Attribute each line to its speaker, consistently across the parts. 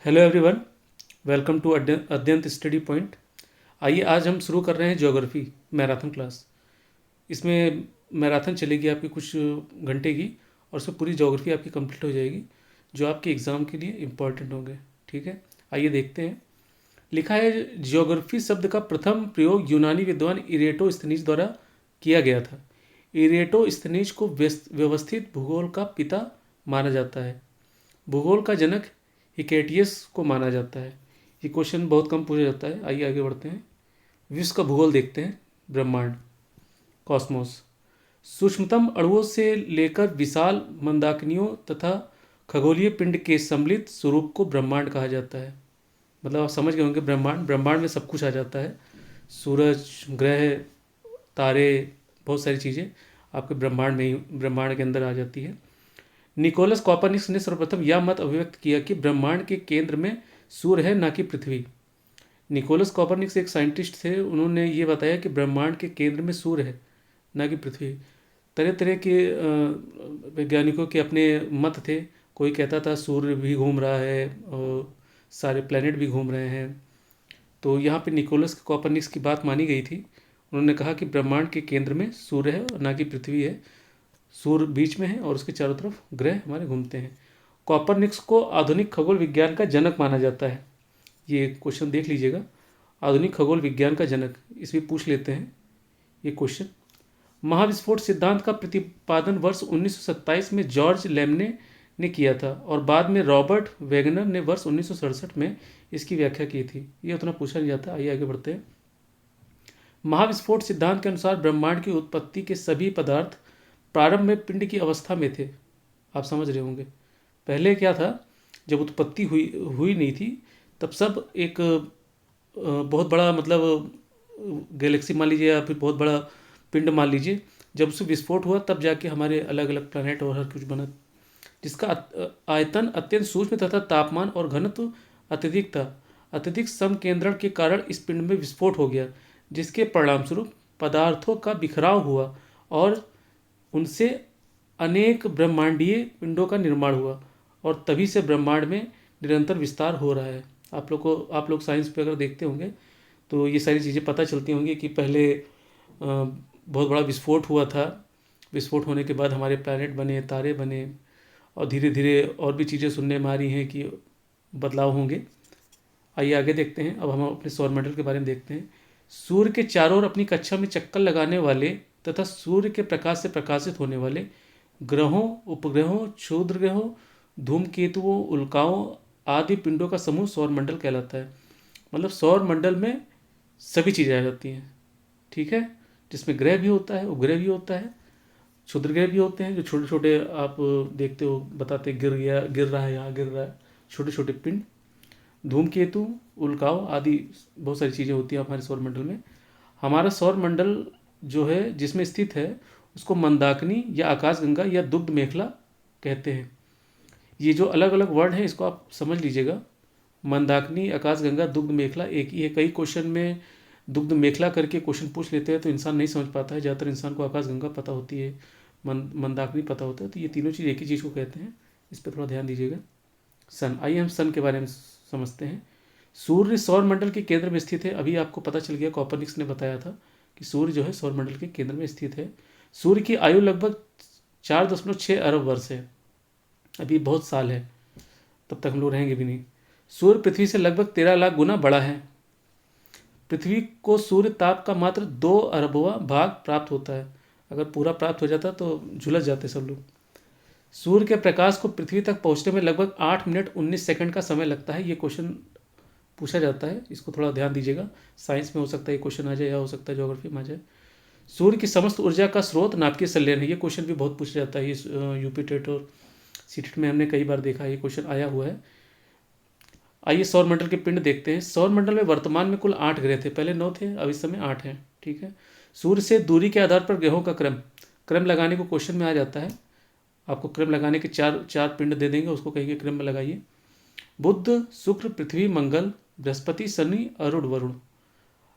Speaker 1: Hello everyone, welcome to Adhyant study point. आइए आज हम शुरू कर रहे हैं ज्योग्राफी मैराथन क्लास। इसमें मैराथन चलेगी आपकी कुछ घंटे की, और उसमें पूरी ज्योग्राफी आपकी कंप्लीट हो जाएगी जो आपके एग्ज़ाम के लिए इम्पोर्टेंट होंगे। ठीक है, आइए देखते हैं। लिखा है, ज्योग्राफी शब्द का प्रथम प्रयोग यूनानी विद्वान इरेटोस्थनीज द्वारा किया गया था। इरेटोस्थनीज को व्यवस्थित भूगोल का पिता माना जाता है। भूगोल का जनक हिकेटियस को माना जाता है। ये क्वेश्चन बहुत कम पूछा जाता है। आइए आगे बढ़ते हैं। विश्व का भूगोल देखते हैं। ब्रह्मांड, कॉस्मोस, सूक्ष्मतम अणुओं से लेकर विशाल मंदाकिनियों तथा खगोलीय पिंड के सम्मिलित स्वरूप को ब्रह्मांड कहा जाता है। मतलब आप समझ गए होंगे, ब्रह्मांड ब्रह्मांड में सब कुछ आ जाता है। सूरज, ग्रह, तारे, बहुत सारी चीज़ें आपके ब्रह्मांड में ही, ब्रह्मांड के अंदर आ जाती है। निकोलस कॉपरनिकस ने सर्वप्रथम यह मत अभिव्यक्त किया कि ब्रह्मांड के केंद्र में सूर्य है, न कि पृथ्वी। निकोलस कॉपरनिकस एक साइंटिस्ट थे। उन्होंने ये बताया कि ब्रह्मांड के केंद्र में सूर्य है, न कि पृथ्वी। तरह तरह के वैज्ञानिकों के अपने मत थे। कोई कहता था सूर्य भी घूम रहा है और सारे प्लैनेट भी घूम रहे हैं। तो यहाँ पे निकोलस कॉपरनिकस की बात मानी गई थी। उन्होंने कहा कि ब्रह्मांड के केंद्र में सूर्य है और न कि पृथ्वी है। सूर्य बीच में है और उसके चारों तरफ ग्रह हमारे घूमते हैं। कॉपरनिकस को आधुनिक खगोल विज्ञान का जनक माना जाता है। ये क्वेश्चन देख लीजिएगा, आधुनिक खगोल विज्ञान का जनक, इसमें पूछ लेते हैं ये क्वेश्चन। महाविस्फोट सिद्धांत का प्रतिपादन वर्ष 1927 में जॉर्ज लेमने ने किया था और बाद में रॉबर्ट वेगनर ने वर्ष 1967 में इसकी व्याख्या की थी। ये उतना पूछा नहीं जाता। आइए आगे बढ़ते हैं। महाविस्फोट सिद्धांत के अनुसार ब्रह्मांड की उत्पत्ति के सभी पदार्थ प्रारंभ में पिंड की अवस्था में थे। आप समझ रहे होंगे पहले क्या था। जब उत्पत्ति हुई हुई नहीं थी, तब सब एक बहुत बड़ा, मतलब गैलेक्सी मान लीजिए या फिर बहुत बड़ा पिंड मान लीजिए। जब उससे विस्फोट हुआ तब जाके हमारे अलग अलग प्लैनेट और हर कुछ बना, जिसका आयतन अत्यंत सूक्ष्म तथा तापमान और घनत्व अत्यधिक था। अत्यधिक समकेंद्रण के कारण इस पिंड में विस्फोट हो गया, जिसके परिणामस्वरूप पदार्थों का बिखराव हुआ और उनसे अनेक ब्रह्मांडीय पिंडों का निर्माण हुआ, और तभी से ब्रह्मांड में निरंतर विस्तार हो रहा है। आप लोग साइंस पे अगर देखते होंगे तो ये सारी चीज़ें पता चलती होंगी कि पहले बहुत बड़ा विस्फोट हुआ था। विस्फोट होने के बाद हमारे प्लैनेट बने, तारे बने, और धीरे धीरे और भी चीज़ें सुनने में आ रही हैं कि बदलाव होंगे। आइए आगे देखते हैं। अब हम अपने सौरमंडल के बारे में देखते हैं। सूर्य के चारों ओर अपनी कक्षा में चक्कर लगाने वाले तथा सूर्य के प्रकाश से प्रकाशित होने वाले ग्रहों, उपग्रहों, क्षुद्र ग्रहों, धूमकेतुओं, उल्काओं आदि पिंडों का समूह सौरमंडल कहलाता है। मतलब सौरमंडल में सभी चीज़ें आ जाती हैं। ठीक है, जिसमें ग्रह भी होता है, उपग्रह भी होता है, क्षुद्र ग्रह भी होते हैं जो छोटे छोटे आप देखते हो, बताते गिर गया, गिर रहा है, यहाँ गिर रहा है, छोटे छोटे पिंड, धूमकेतु, उल्काओं आदि बहुत सारी चीज़ें होती हैं हमारे सौरमंडल में। हमारा सौरमंडल जो है जिसमें स्थित है उसको मंदाकिनी या आकाशगंगा या दुग्ध मेखला कहते हैं। ये जो अलग अलग वर्ड हैं इसको आप समझ लीजिएगा। मंदाकिनी, आकाशगंगा, दुग्ध मेखला एक ही है। कई क्वेश्चन में दुग्ध मेखला करके क्वेश्चन पूछ लेते हैं तो इंसान नहीं समझ पाता है। ज़्यादातर इंसान को आकाशगंगा पता होती है, मंदाकिनी पता होता है। तो ये तीनों चीज़ एक ही चीज़ को कहते हैं। इस पर थोड़ा ध्यान दीजिएगा। सन, आइए हम सन के बारे में समझते हैं। सूर्य सौरमंडल के केंद्र में स्थित है। अभी आपको पता चल गया, कॉपरनिकस ने बताया था कि सूर्य जो है सौरमंडल के केंद्र में स्थित है। सूर्य की आयु लगभग 4.6 अरब वर्ष है। अभी बहुत साल है, तब तक हम लोग रहेंगे भी नहीं। सूर्य पृथ्वी से लगभग 13 लाख गुना बड़ा है। पृथ्वी को सूर्य ताप का मात्र 2 अरबवां भाग प्राप्त होता है। अगर पूरा प्राप्त हो जाता तो झुलस जाते सब लोग। सूर्य के प्रकाश को पृथ्वी तक पहुंचने में लगभग 8 मिनट 19 सेकंड का समय लगता है। ये क्वेश्चन पूछा जाता है, इसको थोड़ा ध्यान दीजिएगा। साइंस में हो सकता है ये क्वेश्चन आ जाए, या हो सकता है ज्योग्राफी में आ जाए। सूर्य की समस्त ऊर्जा का स्रोत नाभिकीय संलयन है। ये क्वेश्चन भी बहुत पूछा जाता है। ये यूपी टेट और सीटेट में हमने कई बार देखा है, ये क्वेश्चन आया हुआ है। आइए सौरमंडल के पिंड देखते हैं। सौरमंडल में वर्तमान में कुल 8 ग्रह थे। पहले 9 थे, अब इस समय 8 हैं। ठीक है, सूर्य से दूरी के आधार पर ग्रहों का क्रम क्रम लगाने को क्वेश्चन में आ जाता है। आपको क्रम लगाने के चार चार पिंड दे देंगे, उसको कहेंगे क्रम में लगाइए। बुध, शुक्र, पृथ्वी, मंगल, बृहस्पति, शनि, अरुण, वरुण।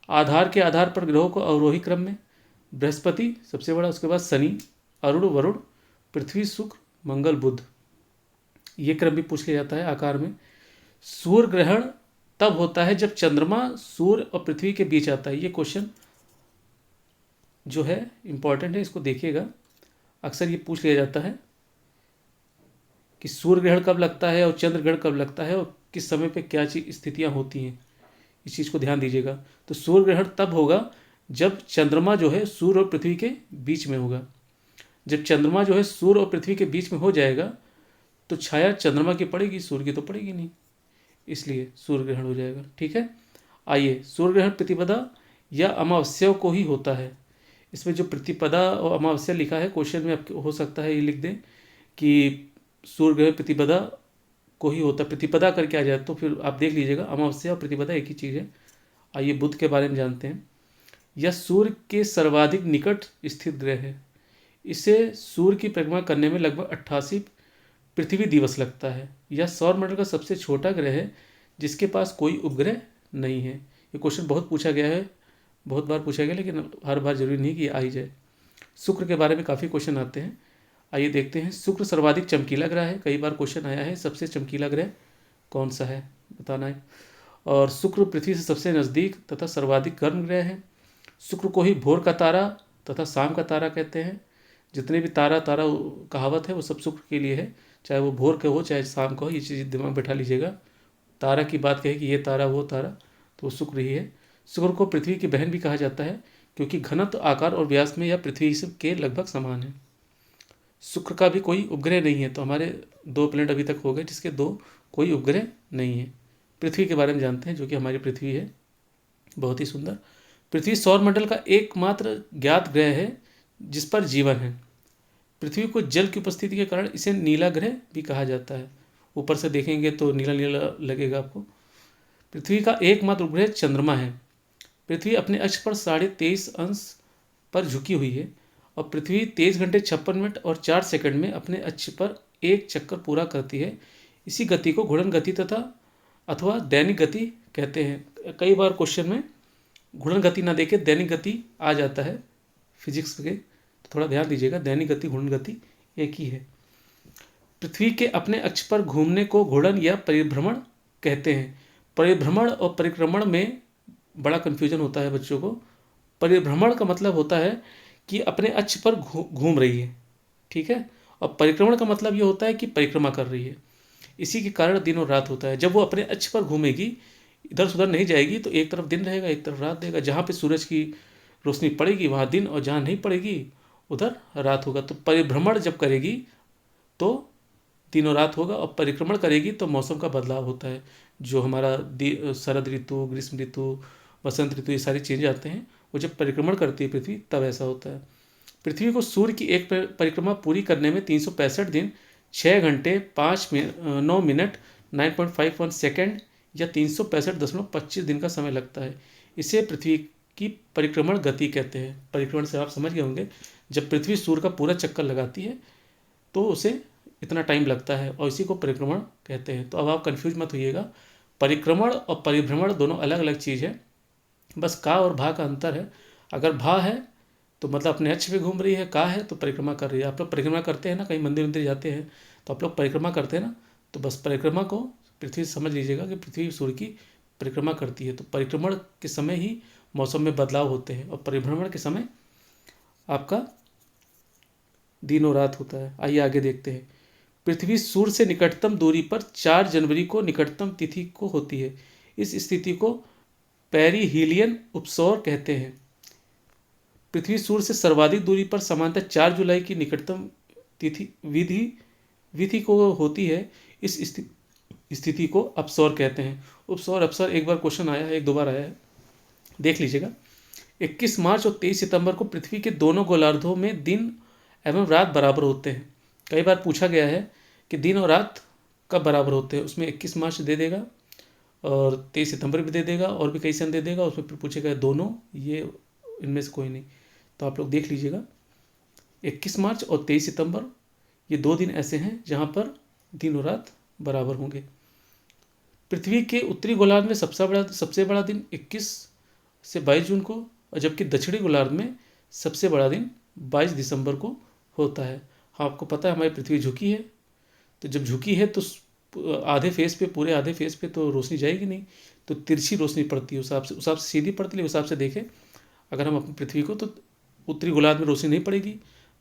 Speaker 1: आधार के आधार पर ग्रहों को अवरोही क्रम में, बृहस्पति सबसे बड़ा, उसके बाद शनि, अरुण, वरुण, पृथ्वी, शुक्र, मंगल, बुध। ये क्रम भी पूछ लिया जाता है आकार में। सूर्य ग्रहण तब होता है जब चंद्रमा सूर्य और पृथ्वी के बीच आता है। ये क्वेश्चन जो है इंपॉर्टेंट है, इसको देखिएगा। अक्सर ये पूछ लिया जाता है कि सूर्य ग्रहण कब लगता है और चंद्र ग्रहण कब लगता है और किस समय पे क्या चीज स्थितियां होती हैं। इस चीज़ को ध्यान दीजिएगा। तो सूर्य ग्रहण तब होगा जब चंद्रमा जो है सूर्य और पृथ्वी के बीच में होगा। जब चंद्रमा जो है सूर्य और पृथ्वी के बीच में हो जाएगा तो छाया चंद्रमा की पड़ेगी, सूर्य की तो पड़ेगी नहीं, इसलिए सूर्य ग्रहण हो जाएगा। ठीक है। आइए, सूर्य ग्रहण प्रतिपदा या अमावस्या को ही होता है। इसमें जो प्रतिपदा और अमावस्या लिखा है क्वेश्चन में, आप हो सकता है ये लिख दें कि सूर्य ग्रहण प्रतिपदा को ही होता है। प्रतिपदा करके आ जाए तो फिर आप देख लीजिएगा, अमावस्या और प्रतिपदा एक ही चीज़ है। आइए बुध के बारे में जानते हैं। यह सूर्य के सर्वाधिक निकट स्थित ग्रह है। इसे सूर्य की परिक्रमा करने में लगभग 88 पृथ्वी दिवस लगता है। यह सौरमंडल का सबसे छोटा ग्रह है जिसके पास कोई उपग्रह नहीं है। ये क्वेश्चन बहुत पूछा गया है, बहुत बार पूछा गया, लेकिन हर बार जरूरी नहीं कि आ ही जाए। शुक्र के बारे में काफ़ी क्वेश्चन आते हैं। आइए देखते हैं। शुक्र सर्वाधिक चमकीला ग्रह है। कई बार क्वेश्चन आया है सबसे चमकीला ग्रह कौन सा है, बताना है। और शुक्र पृथ्वी से सबसे नज़दीक तथा सर्वाधिक गर्म ग्रह है। शुक्र को ही भोर का तारा तथा शाम का तारा कहते हैं। जितने भी तारा तारा कहावत है वो सब शुक्र के लिए है, चाहे वो भोर का हो चाहे शाम का हो। ये चीज़ दिमाग में बैठा लीजिएगा। तारा की बात कहे कि ये तारा वो तारा, तो वो शुक्र ही है। शुक्र को पृथ्वी की बहन भी कहा जाता है क्योंकि घनत्व, आकार और व्यास में यह पृथ्वी के लगभग समान है। शुक्र का भी कोई उपग्रह नहीं है। तो हमारे 2 प्लैनेट अभी तक हो गए जिसके 2 कोई उपग्रह नहीं है। पृथ्वी के बारे में जानते हैं, जो कि हमारी पृथ्वी है, बहुत ही सुंदर। पृथ्वी सौरमंडल का एकमात्र ज्ञात ग्रह है जिस पर जीवन है। पृथ्वी को जल की उपस्थिति के कारण इसे नीला ग्रह भी कहा जाता है। ऊपर से देखेंगे तो नीला नीला लगेगा आपको। पृथ्वी का एकमात्र उपग्रह चंद्रमा है। पृथ्वी अपने अक्ष पर 23.5 पर झुकी हुई है और पृथ्वी 23 घंटे 56 मिनट और 4 सेकंड में अपने अक्ष पर एक चक्कर पूरा करती है। इसी गति को घूर्णन गति तथा अथवा दैनिक गति कहते हैं। कई बार क्वेश्चन में घूर्णन गति ना देके दैनिक गति आ जाता है फिजिक्स के, तो थोड़ा ध्यान दीजिएगा। दैनिक गति घूर्णन गति एक ही है। पृथ्वी के अपने अक्ष पर घूमने को घूर्णन या परिभ्रमण कहते हैं। परिभ्रमण और परिक्रमण में बड़ा कन्फ्यूजन होता है बच्चों को। परिभ्रमण का मतलब होता है कि अपने अक्ष पर घूम रही है, ठीक है। और परिक्रमण का मतलब ये होता है कि परिक्रमा कर रही है। इसी के कारण दिन और रात होता है। जब वो अपने अक्ष पर घूमेगी, इधर से उधर नहीं जाएगी, तो एक तरफ दिन रहेगा एक तरफ रात रहेगा। जहाँ पे सूरज की रोशनी पड़ेगी वहाँ दिन, और जहाँ नहीं पड़ेगी उधर रात होगा। तो परिभ्रमण जब करेगी तो दिन और रात होगा, और परिक्रमण करेगी तो मौसम का बदलाव होता है। जो हमारा शरद ऋतु, ग्रीष्म ऋतु, वसंत ऋतु, ये सारे चेंज आते हैं। वो जब परिक्रमण करती है पृथ्वी तब ऐसा होता है। पृथ्वी को सूर्य की एक परिक्रमा पूरी करने में 365 दिन 6 घंटे 9 मिनट 9.51 सेकेंड या 365.25 दिन का समय लगता है। इसे पृथ्वी की परिक्रमण गति कहते हैं। परिक्रमण से आप समझ गए होंगे, जब पृथ्वी सूर्य का पूरा चक्कर लगाती है तो उसे इतना टाइम लगता है, और इसी को परिक्रमण कहते हैं। तो अब आप कंफ्यूज मत होइएगा। परिक्रमण और परिभ्रमण दोनों अलग अलग चीज़ है, बस का और भा का अंतर है। अगर भा है तो मतलब अपने अक्ष पे घूम रही है, का है तो परिक्रमा कर रही है। आप लोग परिक्रमा करते हैं ना, कहीं मंदिर मंदिर जाते हैं तो आप लोग परिक्रमा करते हैं ना, तो बस परिक्रमा को पृथ्वी समझ लीजिएगा कि पृथ्वी सूर्य की परिक्रमा करती है। तो परिक्रमण के समय ही मौसम में बदलाव होते हैं, और परिभ्रमण के समय आपका दिन और रात होता है। आइए आगे देखते हैं। पृथ्वी सूर्य से निकटतम दूरी पर 4 जनवरी को निकटतम तिथि को होती है। इस स्थिति को पेरिहीलियन उपसौर कहते हैं। पृथ्वी सूर्य से सर्वाधिक दूरी पर समानतः 4 जुलाई की निकटतम तिथि विधि को होती है। इस स्थिति को अपसौर कहते हैं। उपसौर अपसौर एक बार क्वेश्चन आया है, 1-2 बार आया है, देख लीजिएगा। 21 मार्च और 23 सितंबर को पृथ्वी के दोनों गोलार्धों में दिन एवं रात बराबर होते हैं। कई बार पूछा गया है कि दिन और रात कब बराबर होते हैं। उसमें 21 मार्च दे देगा और 23 सितंबर भी दे देगा, और भी कई सन दे देगा। उसमें फिर पूछेगा दोनों, ये इनमें से कोई नहीं। तो आप लोग देख लीजिएगा, 21 मार्च और 23 सितंबर ये 2 दिन ऐसे हैं जहाँ पर दिन और रात बराबर होंगे। पृथ्वी के उत्तरी गोलार्ध में सबसे बड़ा दिन 21 से 22 जून को, और जबकि दक्षिणी गोलार्ध में सबसे बड़ा दिन 22 दिसंबर को होता है। हाँ, आपको पता है हमारी पृथ्वी झुकी है, तो जब झुकी है तो आधे फेस पे, पूरे आधे फेस पे तो रोशनी जाएगी नहीं, तो तिरछी रोशनी पड़ती है उस हिसाब से सीधी पड़ती है। उस हिसाब से देखें अगर हम अपनी पृथ्वी को, तो उत्तरी गोलार्ध में रोशनी नहीं पड़ेगी,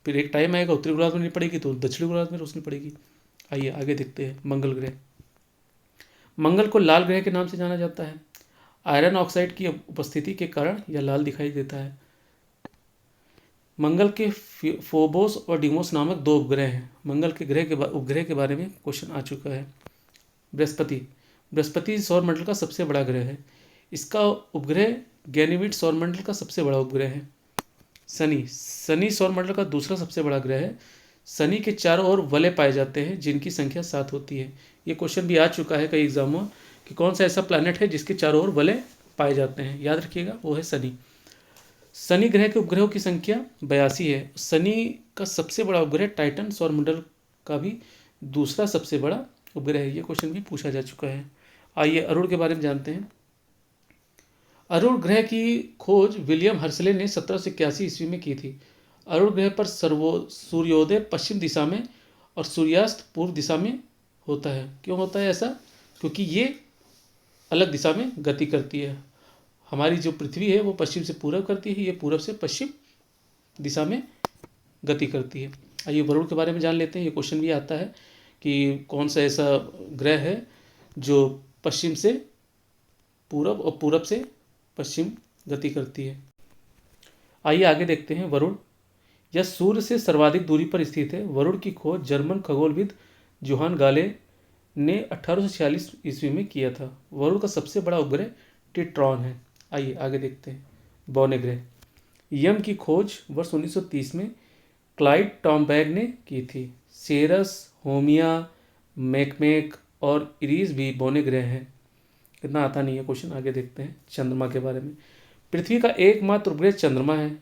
Speaker 1: फिर एक टाइम आएगा उत्तरी गोलार्ध में नहीं पड़ेगी तो दक्षिणी गोलार्ध में रोशनी पड़ेगी। आइए आगे देखते हैं मंगल ग्रह। मंगल को लाल ग्रह के नाम से जाना जाता है। आयरन ऑक्साइड की उपस्थिति के कारण यह लाल दिखाई देता है। मंगल के फोबोस और डिमोस नामक दो उपग्रह हैं। मंगल के उपग्रह के बारे में क्वेश्चन आ चुका है। बृहस्पति। बृहस्पति सौरमंडल का सबसे बड़ा ग्रह है। इसका उपग्रह गैनीमेड सौरमंडल का सबसे बड़ा उपग्रह है। शनि। शनि सौरमंडल का दूसरा सबसे बड़ा ग्रह है। शनि के चारों ओर वलय पाए जाते हैं जिनकी संख्या 7 होती है। ये क्वेश्चन भी आ चुका है कई एग्जामों में कि कौन सा ऐसा प्लैनेट है जिसके चारों ओर वलय पाए जाते हैं, याद रखिएगा वो है शनि। शनि ग्रह के उपग्रहों की संख्या 82 है। शनि का सबसे बड़ा उपग्रह टाइटन सौरमंडल का भी दूसरा सबसे बड़ा उपग्रह है। ये क्वेश्चन भी पूछा जा चुका है। आइए अरुण के बारे में जानते हैं। अरुण ग्रह की खोज विलियम हर्सले ने 1781 ईस्वी में की थी। अरुण ग्रह पर सूर्योदय पश्चिम दिशा में और सूर्यास्त पूर्व दिशा में होता है। क्यों होता है ऐसा? क्योंकि ये अलग दिशा में गति करती है। हमारी जो पृथ्वी है वो पश्चिम से पूरब करती है, ये पूरब से पश्चिम दिशा में गति करती है। आइए वरुण के बारे में जान लेते हैं। ये क्वेश्चन भी आता है कि कौन सा ऐसा ग्रह है जो पश्चिम से पूरब और पूरब से पश्चिम गति करती है। आइए आगे देखते हैं वरुण। यह सूर्य से सर्वाधिक दूरी पर स्थित है। वरुण की खोज जर्मन खगोलविद जोहान गाले ने 1846 ईस्वी में किया था। वरुण का सबसे बड़ा उपग्रह टिट्रॉन है। आइए आगे देखते हैं बौने ग्रह। यम की खोज वर्ष 1930 में क्लाइड टॉम्बैग ने की थी। सेरस, होमिया, मैकमेक और इरीज भी बौने ग्रह हैं। कितना आता नहीं है क्वेश्चन। आगे देखते हैं चंद्रमा के बारे में। पृथ्वी का एकमात्र उपग्रह चंद्रमा है।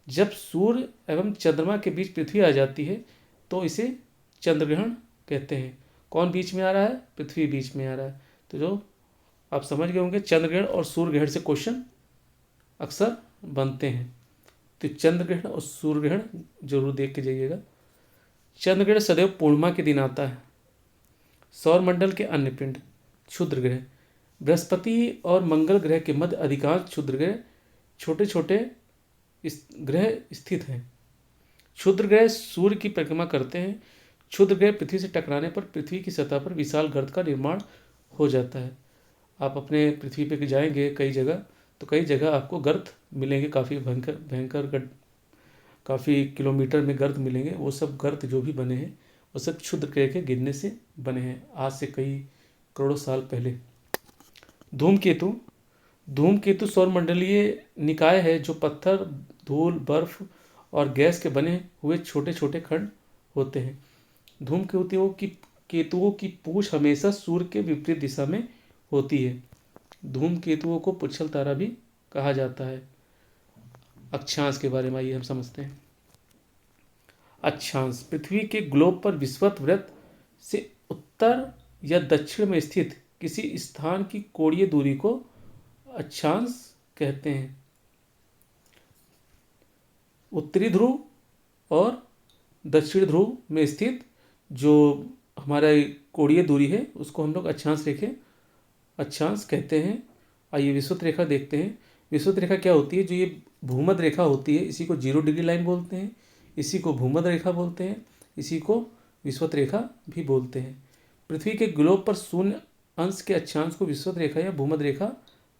Speaker 1: जब सूर्य एवं चंद्रमा के बीच पृथ्वी आ जाती है तो इसे चंद्रग्रहण कहते हैं। कौन बीच में आ रहा है? पृथ्वी बीच में आ रहा है। तो जो आप समझ गए होंगे चंद्रग्रहण और सूर्य ग्रहण से क्वेश्चन अक्सर बनते हैं, तो चंद्र ग्रहण और सूर्य ग्रहण जरूर देख के जाइएगा। चंद्र ग्रहण सदैव पूर्णिमा के दिन आता है। सौरमंडल के अन्य पिंड। क्षुद्र ग्रह। बृहस्पति और मंगल ग्रह के मध्य अधिकांश क्षुद्र ग्रह छोटे छोटे ग्रह स्थित हैं। क्षुद्र ग्रह सूर्य की परिक्रमा करते हैं। क्षुद्र ग्रह पृथ्वी से टकराने पर पृथ्वी की सतह पर विशाल गर्त का निर्माण हो जाता है। आप अपने पृथ्वी पे जाएंगे कई जगह, तो कई जगह आपको गर्त मिलेंगे, काफ़ी भयंकर भयंकर काफ़ी किलोमीटर में गर्त मिलेंगे। वो सब गर्त जो भी बने हैं वो सब क्षुद्र ग्रह के गिरने से बने हैं, आज से कई करोड़ों साल पहले। धूमकेतु। धूमकेतु सौरमंडलीय निकाय है जो पत्थर, धूल, बर्फ और गैस के बने हुए छोटे छोटे खंड होते हैं। केतुओं की पूंछ हमेशा सूर्य के विपरीत दिशा में होती है। धूमकेतुओं को पुच्छल तारा भी कहा जाता है। अक्षांश के बारे में आइए हम समझते हैं। अक्षांश पृथ्वी के ग्लोब पर विषुवत वृत्त से उत्तर या दक्षिण में स्थित किसी स्थान की कोणीय दूरी को अक्षांश कहते हैं। उत्तरी ध्रुव और दक्षिण ध्रुव में स्थित जो हमारा कोणीय दूरी है उसको हम लोग अक्षांश कहते हैं। आइए विषुवत रेखा देखते हैं। विषुवत रेखा क्या होती है? जो ये भूमध्य रेखा होती है इसी को 0 डिग्री लाइन बोलते हैं, इसी को भूमध्य रेखा बोलते हैं, इसी को विषुवत रेखा भी बोलते हैं। पृथ्वी के ग्लोब पर शून्य अंश के अक्षांश को विषुवत रेखा या भूमध्य रेखा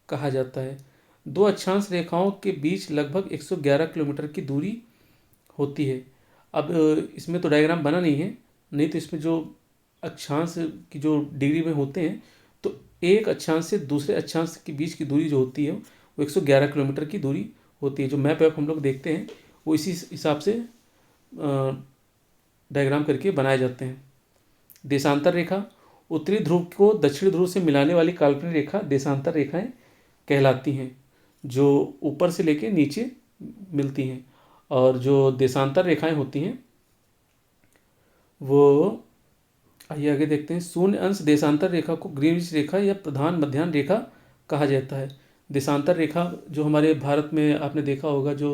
Speaker 1: कहा जाता है। दो अक्षांश रेखाओं के बीच लगभग 111 किलोमीटर की दूरी होती है। अब इसमें तो डायग्राम बना नहीं है, नहीं तो इसमें जो अक्षांश की जो डिग्री में होते हैं तो एक अक्षांश से दूसरे अक्षांश के बीच की दूरी जो होती है वो 111 किलोमीटर की दूरी होती है। जो मैप ऐप हम लोग देखते हैं वो इसी हिसाब से डायग्राम करके बनाए जाते हैं। देशांतर रेखा। उत्तरी ध्रुव को दक्षिण ध्रुव से मिलाने वाली काल्पनिक रेखा देशांतर रेखाएं कहलाती हैं, जो ऊपर से लेके नीचे मिलती हैं। और जो देशांतर रेखाएं होती हैं वो आइए आगे देखते हैं। शून्य अंश देशांतर रेखा को ग्रीनिच रेखा या प्रधान मध्याह्न रेखा कहा जाता है। देशांतर रेखा जो हमारे भारत में आपने देखा होगा जो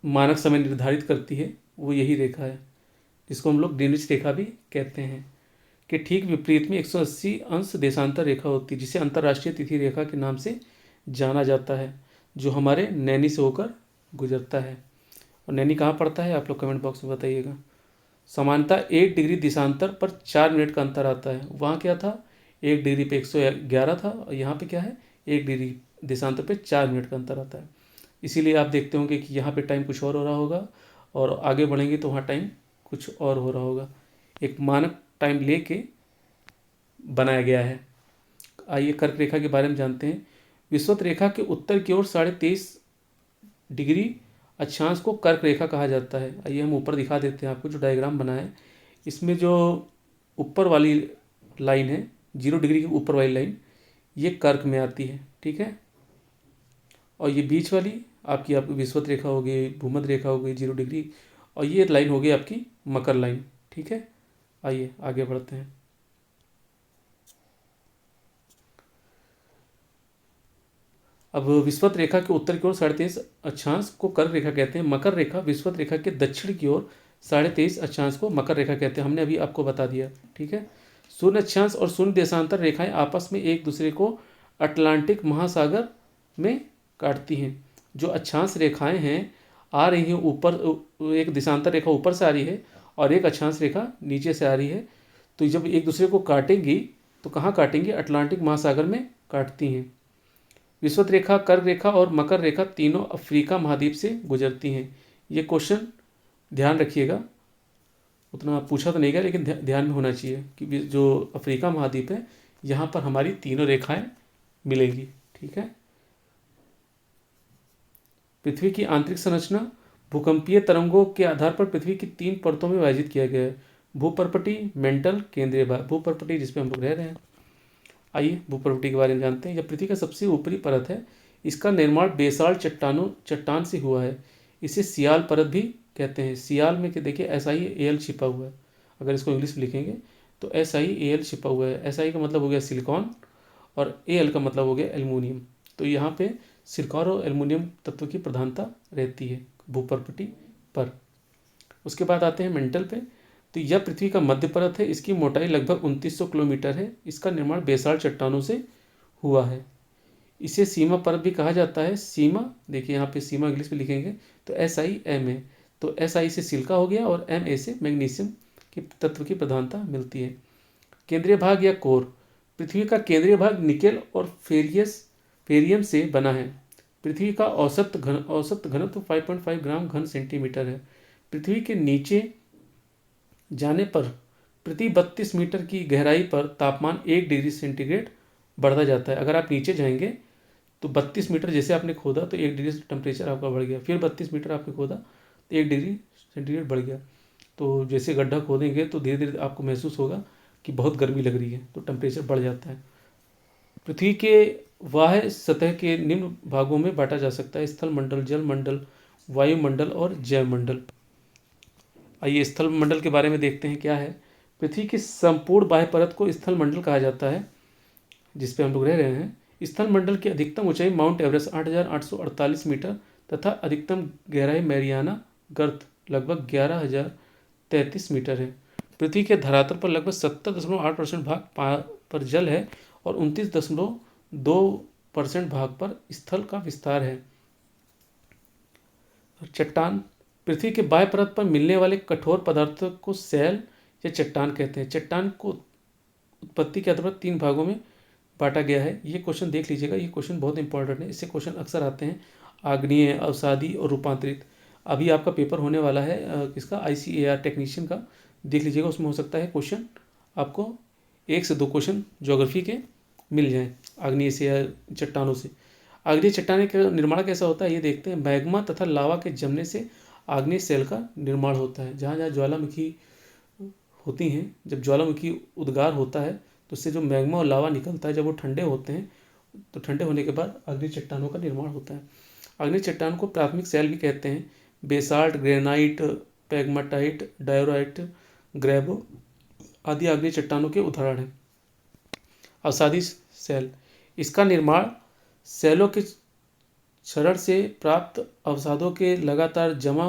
Speaker 1: मानक समय निर्धारित करती है वो यही रेखा है, जिसको हम लोग ग्रीनिच रेखा भी कहते हैं। के ठीक विपरीत में 180 अंश देशांतर रेखा होती है, जिसे अंतर्राष्ट्रीय तिथि रेखा के नाम से जाना जाता है, जो हमारे नैनी से होकर गुजरता है। और नैनी कहाँ पड़ता है आप लोग कमेंट बॉक्स में बताइएगा। सामान्यतः 1 डिग्री देशांतर पर 4 मिनट का अंतर आता है। वहाँ क्या था, 1 डिग्री पे 111 था, और यहाँ पे क्या है, 1 डिग्री देशांतर पे 4 मिनट का अंतर आता है। इसीलिए आप देखते होंगे कि यहाँ पे टाइम कुछ और हो रहा होगा, और आगे बढ़ेंगे तो वहाँ टाइम कुछ और हो रहा होगा। एक मानक टाइम लेके बनाया गया है। आइए कर्क रेखा के बारे में जानते हैं। विषुवत रेखा के उत्तर की ओर 23.5 डिग्री अक्षांश को कर्क रेखा कहा जाता है। आइए हम ऊपर दिखा देते हैं आपको, जो डायग्राम बना है इसमें जो ऊपर वाली लाइन है, 0 डिग्री की ऊपर वाली लाइन, ये कर्क में आती है, ठीक है। और ये बीच वाली आपकी विषुवत रेखा हो गई, भूमध्य रेखा हो गई 0 डिग्री, और ये लाइन हो गई आपकी मकर लाइन, ठीक है। आइए आगे बढ़ते हैं। अब विषुवत रेखा के उत्तर की ओर 23.5 अक्षांश को कर्क रेखा कहते हैं। मकर रेखा विषुवत रेखा के दक्षिण की ओर 23.5 अक्षांश को मकर रेखा कहते हैं। हमने अभी आपको बता दिया, ठीक है। शून्य अक्षांश और शून्य देशांतर रेखाएं आपस में एक दूसरे को अटलांटिक महासागर में काटती हैं। जो अक्षांश रेखाएं हैं आ रही हैं ऊपर, एक देशांतर रेखा ऊपर से आ रही है और एक अक्षांश रेखा नीचे से आ रही है। तो जब एक दूसरे को काटेंगी तो कहाँ काटेंगी, अटलांटिक महासागर में काटती हैं। विषुवत रेखा, कर्क रेखा और मकर रेखा तीनों अफ्रीका महाद्वीप से गुजरती हैं। ये क्वेश्चन ध्यान रखिएगा, उतना पूछा तो नहीं गया लेकिन ध्यान में होना चाहिए कि जो अफ्रीका महाद्वीप है यहाँ पर हमारी तीनों रेखाएं मिलेंगी, ठीक है। पृथ्वी की आंतरिक संरचना भूकंपीय तरंगों के आधार पर पृथ्वी की 3 परतों में विभाजित किया गया है। भूपर्पटी, मेंटल, केंद्रीय भाग। भूपर्पटी जिसपे हम लोग रह रहे हैं। आइए भूपर्पटी के बारे में जानते हैं। यह पृथ्वी का सबसे ऊपरी परत है। इसका निर्माण बेसाल्ट चट्टान से हुआ है। इसे सियाल परत भी कहते हैं। सियाल में देखिए SiAl छिपा हुआ है। अगर इसको इंग्लिश में लिखेंगे तो SiAl छिपा हुआ है। Si का मतलब हो गया सिलिकॉन और Al का मतलब हो गया एल्युमिनियम। तो यहाँ पे सिलिकॉन और एल्युमिनियम तत्व की प्रधानता रहती है भूपर्पटी पर। उसके बाद आते हैं मेंटल पे। तो यह पृथ्वी का मध्य परत है। इसकी मोटाई लगभग 2900 किलोमीटर है। इसका निर्माण बेसाल्ट चट्टानों से हुआ है। इसे सीमा परत भी कहा जाता है। सीमा देखिए यहाँ पे सीमा इंग्लिश में लिखेंगे तो SiMa, तो Si से सिलिका हो गया और Ma से मैग्नीशियम की तत्व की प्रधानता मिलती है। केंद्रीय भाग या कोर। पृथ्वी का केंद्रीय भाग निकेल और फेरियम से बना है। पृथ्वी का औसत घनत्व 5.5 ग्राम घन सेंटीमीटर है। पृथ्वी के नीचे जाने पर प्रति 32 मीटर की गहराई पर तापमान 1 डिग्री सेंटीग्रेड बढ़ता जाता है। अगर आप नीचे जाएंगे तो 32 मीटर जैसे आपने खोदा तो 1 डिग्री टेम्परेचर आपका बढ़ गया, फिर 32 मीटर आपने खोदा तो 1 डिग्री सेंटीग्रेड बढ़ गया। तो जैसे गड्ढा खोदेंगे तो धीरे धीरे आपको महसूस होगा कि बहुत गर्मी लग रही है, तो टेम्परेचर बढ़ जाता है। पृथ्वी के बाह्य सतह के निम्न भागों में बांटा जा सकता है: स्थल मंडल, जल मंडल, वायुमंडल और जैव मंडल। आइए स्थल मंडल के बारे में देखते हैं क्या है। पृथ्वी की संपूर्ण बाह्य परत को स्थल मंडल कहा जाता है, जिस पे हम लोग रह रहे हैं। स्थल मंडल की अधिकतम ऊंचाई माउंट एवरेस्ट 8,848 मीटर तथा अधिकतम गहराई मैरियाना गर्त लगभग 11,033 मीटर है। पृथ्वी के धरातल पर लगभग 70.8% भाग पर जल है और 29.2% भाग पर स्थल का विस्तार है। चट्टान। पृथ्वी के बाह्य परत पर मिलने वाले कठोर पदार्थों को सैल या चट्टान कहते हैं। चट्टान को उत्पत्ति के आधार पर 3 भागों में बांटा गया है। ये क्वेश्चन देख लीजिएगा, ये क्वेश्चन बहुत इंपॉर्टेंट है। इससे क्वेश्चन अक्सर आते हैं, आग्नेय, अवसादी और रूपांतरित। अभी आपका पेपर होने वाला है किसका, ICAR टेक्नीशियन का, देख लीजिएगा। उसमें हो सकता है क्वेश्चन आपको 1 से 2 क्वेश्चन ज्योग्राफी के मिल जाएँ आग्नेय से या चट्टानों से। आग्नेय चट्टाने का निर्माण कैसा होता है ये देखते हैं। मैग्मा तथा लावा के जमने से आग्नेय सेल का निर्माण होता है। जहाँ जहाँ ज्वालामुखी होती हैं, जब ज्वालामुखी उद्गार होता है तो उससे जो मैग्मा और लावा निकलता है, जब वो ठंडे होते हैं तो ठंडे होने के बाद आग्नेय चट्टानों का निर्माण होता है। आग्नेय चट्टान को प्राथमिक सेल भी कहते हैं। बेसाल्ट, ग्रेनाइट, पेगमाटाइट, डायोराइट, ग्रेबो आदि आग्नेय चट्टानों के उदाहरण हैं। अवसादी सेल। इसका निर्माण सेलों के क्षरण से प्राप्त अवसादों के लगातार जमा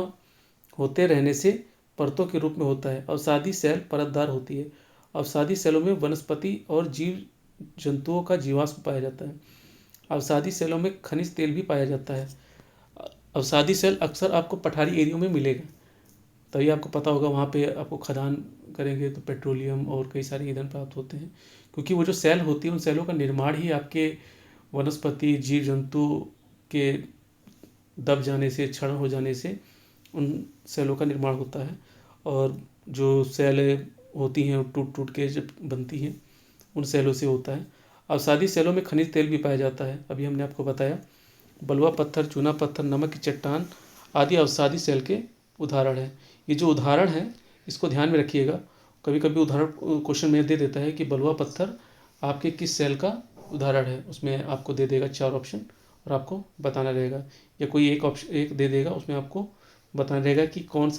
Speaker 1: होते रहने से परतों के रूप में होता है। अवसादी सेल परतदार होती है। अवसादी सेलों में वनस्पति और जीव जंतुओं का जीवाश्म पाया जाता है। अवसादी सेलों में खनिज तेल भी पाया जाता है। अवसादी सेल अक्सर आपको पठारी एरियो में मिलेगा, तभी आपको पता होगा वहाँ पे आपको खदान करेंगे तो पेट्रोलियम और कई सारे ईंधन प्राप्त होते हैं, क्योंकि वो जो सेल होती है उन सेलों का निर्माण ही आपके वनस्पति जीव जंतु के दब जाने से, क्षरण हो जाने से उन सेलों का निर्माण होता है। और जो सेलें होती हैं टूट टूट के जब बनती हैं उन सेलों से होता है। अवसादी सेलों में खनिज तेल भी पाया जाता है, अभी हमने आपको बताया। बलुआ पत्थर, चूना पत्थर, नमक की चट्टान आदि अवसादी सेल के उदाहरण हैं। ये जो उदाहरण है इसको ध्यान में रखिएगा। कभी कभी उदाहरण क्वेश्चन में दे देता है कि बलुआ पत्थर आपके किस सेल का उदाहरण है, उसमें आपको दे देगा 4 ऑप्शन और आपको बताना रहेगा, या कोई एक ऑप्शन एक दे देगा उसमें आपको बताना रहेगा कि कौन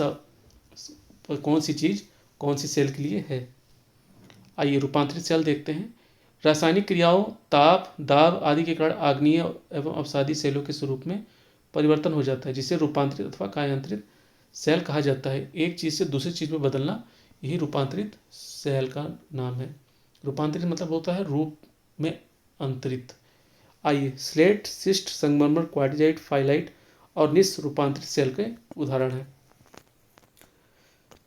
Speaker 1: सी चीज़ कौन सी सेल के लिए है। आइए रूपांतरित सेल देखते हैं। रासायनिक क्रियाओं, ताप, दाब आदि के कारण आग्नेय एवं अवसादी सेलों के स्वरूप में परिवर्तन हो जाता है, जिसे रूपांतरित अथवा कायांतरित सेल कहा जाता है। एक चीज़ से दूसरी चीज़ में बदलना यही रूपांतरित सेल का नाम है। रूपांतरित मतलब होता है रूप में अंतरित। आइए स्लेट, सिस्ट, संगमरमर, क्वार्टजाइट, फाइलाइट और निस रूपांतरित सेल के उदाहरण हैं।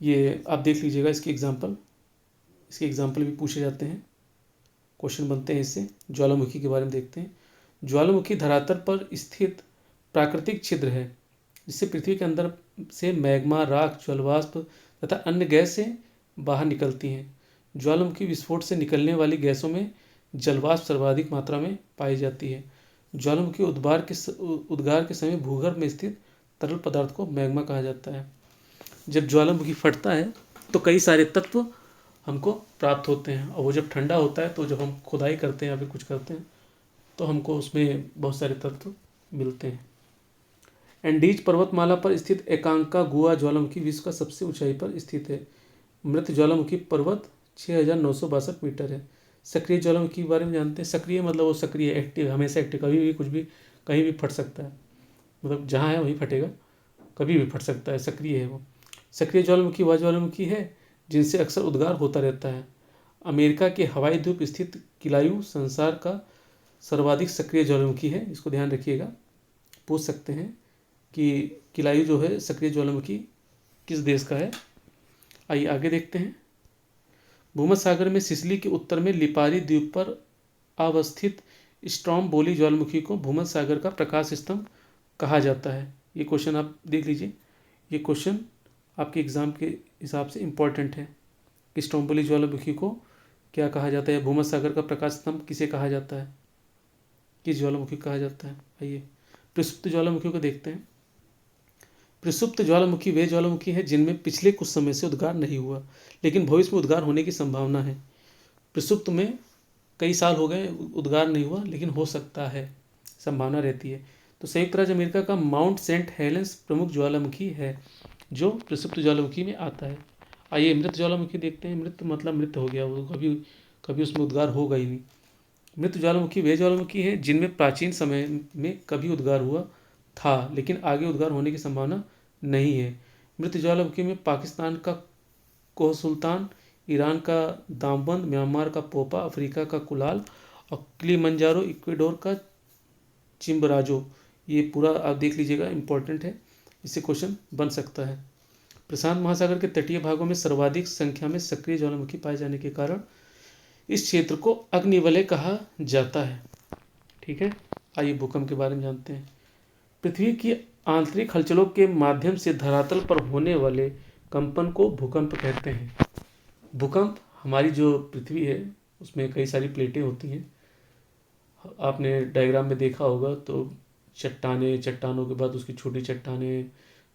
Speaker 1: ये आप देख लीजिएगा इसके एग्जाम्पल भी पूछे जाते हैं, क्वेश्चन बनते हैं इससे। ज्वालामुखी के बारे में देखते हैं। ज्वालामुखी धरातल पर स्थित प्राकृतिक छिद्र है जिससे पृथ्वी के अंदर से मैग्मा, राख, जलवाष्प तथा अन्य गैसें बाहर निकलती हैं। ज्वालामुखी विस्फोट से निकलने वाली गैसों में जलवाष्प सर्वाधिक मात्रा में पाई जाती है। ज्वालामुखी उद्गार के समय भूगर्भ में स्थित तरल पदार्थ को मैग्मा कहा जाता है। जब ज्वालामुखी फटता है तो कई सारे तत्व हमको प्राप्त होते हैं, और वो जब ठंडा होता है तो जब हम खुदाई करते हैं या फिर कुछ करते हैं तो हमको उसमें बहुत सारे तत्व मिलते हैं। एंडीज पर्वतमाला पर स्थित एकांका गुआ ज्वालामुखी विश्व का सबसे ऊंचाई पर स्थित है। मृत ज्वालामुखी पर्वत 6,962 मीटर है। सक्रिय ज्वालामुखी के बारे में जानते हैं। सक्रिय मतलब वो सक्रिय, एक्टिव, हमेशा एक्टिव, कभी भी कुछ भी कहीं भी फट सकता है, मतलब जहाँ है वहीं फटेगा, कभी भी फट सकता है, सक्रिय है वो। सक्रिय ज्वालामुखी वह ज्वालामुखी है जिनसे अक्सर उद्गार होता रहता है। अमेरिका के हवाई द्वीप स्थित किलायू संसार का सर्वाधिक सक्रिय ज्वालामुखी है, इसको ध्यान रखिएगा। पूछ सकते हैं कि किलायू जो है सक्रिय ज्वालामुखी किस देश का है। आइए आगे देखते हैं। भूमध्य सागर में सिसिली के उत्तर में लिपारी द्वीप पर अवस्थित स्ट्रॉम्बोली ज्वालामुखी को भूमध्य सागर का प्रकाश स्तंभ कहा जाता है। ये क्वेश्चन आप देख लीजिए, ये क्वेश्चन आपके एग्जाम के हिसाब से इम्पोर्टेंट है कि स्ट्रॉम्बोली ज्वालामुखी को क्या कहा जाता है, भूमध्य सागर का प्रकाश स्तंभ किसे कहा जाता है, किस ज्वालामुखी कहा जाता है। आइए प्रसुप्त ज्वालामुखी को देखते हैं। प्रसुप्त ज्वालामुखी वे ज्वालामुखी है जिनमें पिछले कुछ समय से उद्गार नहीं हुआ लेकिन भविष्य में उद्गार होने की संभावना है। प्रसुप्त में कई साल हो गए उद्गार नहीं हुआ लेकिन हो सकता है, संभावना रहती है। तो संयुक्त राज्य अमेरिका का माउंट सेंट हेलेंस प्रमुख ज्वालामुखी है जो प्रसुप्त ज्वालामुखी में आता है। आइए मृत ज्वालामुखी देखते हैं। मृत मतलब मृत हो गया, वो कभी कभी उसमें उद्गार होगा ही नहीं। मृत ज्वालामुखी वे ज्वालामुखी है जिनमें प्राचीन समय में कभी उद्गार हुआ था लेकिन आगे उद्गार होने की संभावना नहीं है। मृत ज्वालामुखी में पाकिस्तान का कोह सुल्तान, ईरान का दामबंद, म्यांमार का पोपा, अफ्रीका का कुलाल और किलिमंजारो इक्वेडोर का चिम्बराजो, ये पूरा आप देख लीजिएगा, इंपॉर्टेंट है, इससे क्वेश्चन बन सकता है। प्रशांत महासागर के तटीय भागों में सर्वाधिक संख्या में सक्रिय ज्वालामुखी पाए जाने के कारण इस क्षेत्र को अग्निवलय कहा जाता है। ठीक है, आइए भूकंप के बारे में जानते हैं। पृथ्वी की आंतरिक हलचलों के माध्यम से धरातल पर होने वाले कंपन को भूकंप कहते हैं। भूकंप, हमारी जो पृथ्वी है उसमें कई सारी प्लेटें होती हैं, आपने डायग्राम में देखा होगा। तो चट्टानें, चट्टानों के बाद उसकी छोटी चट्टानें,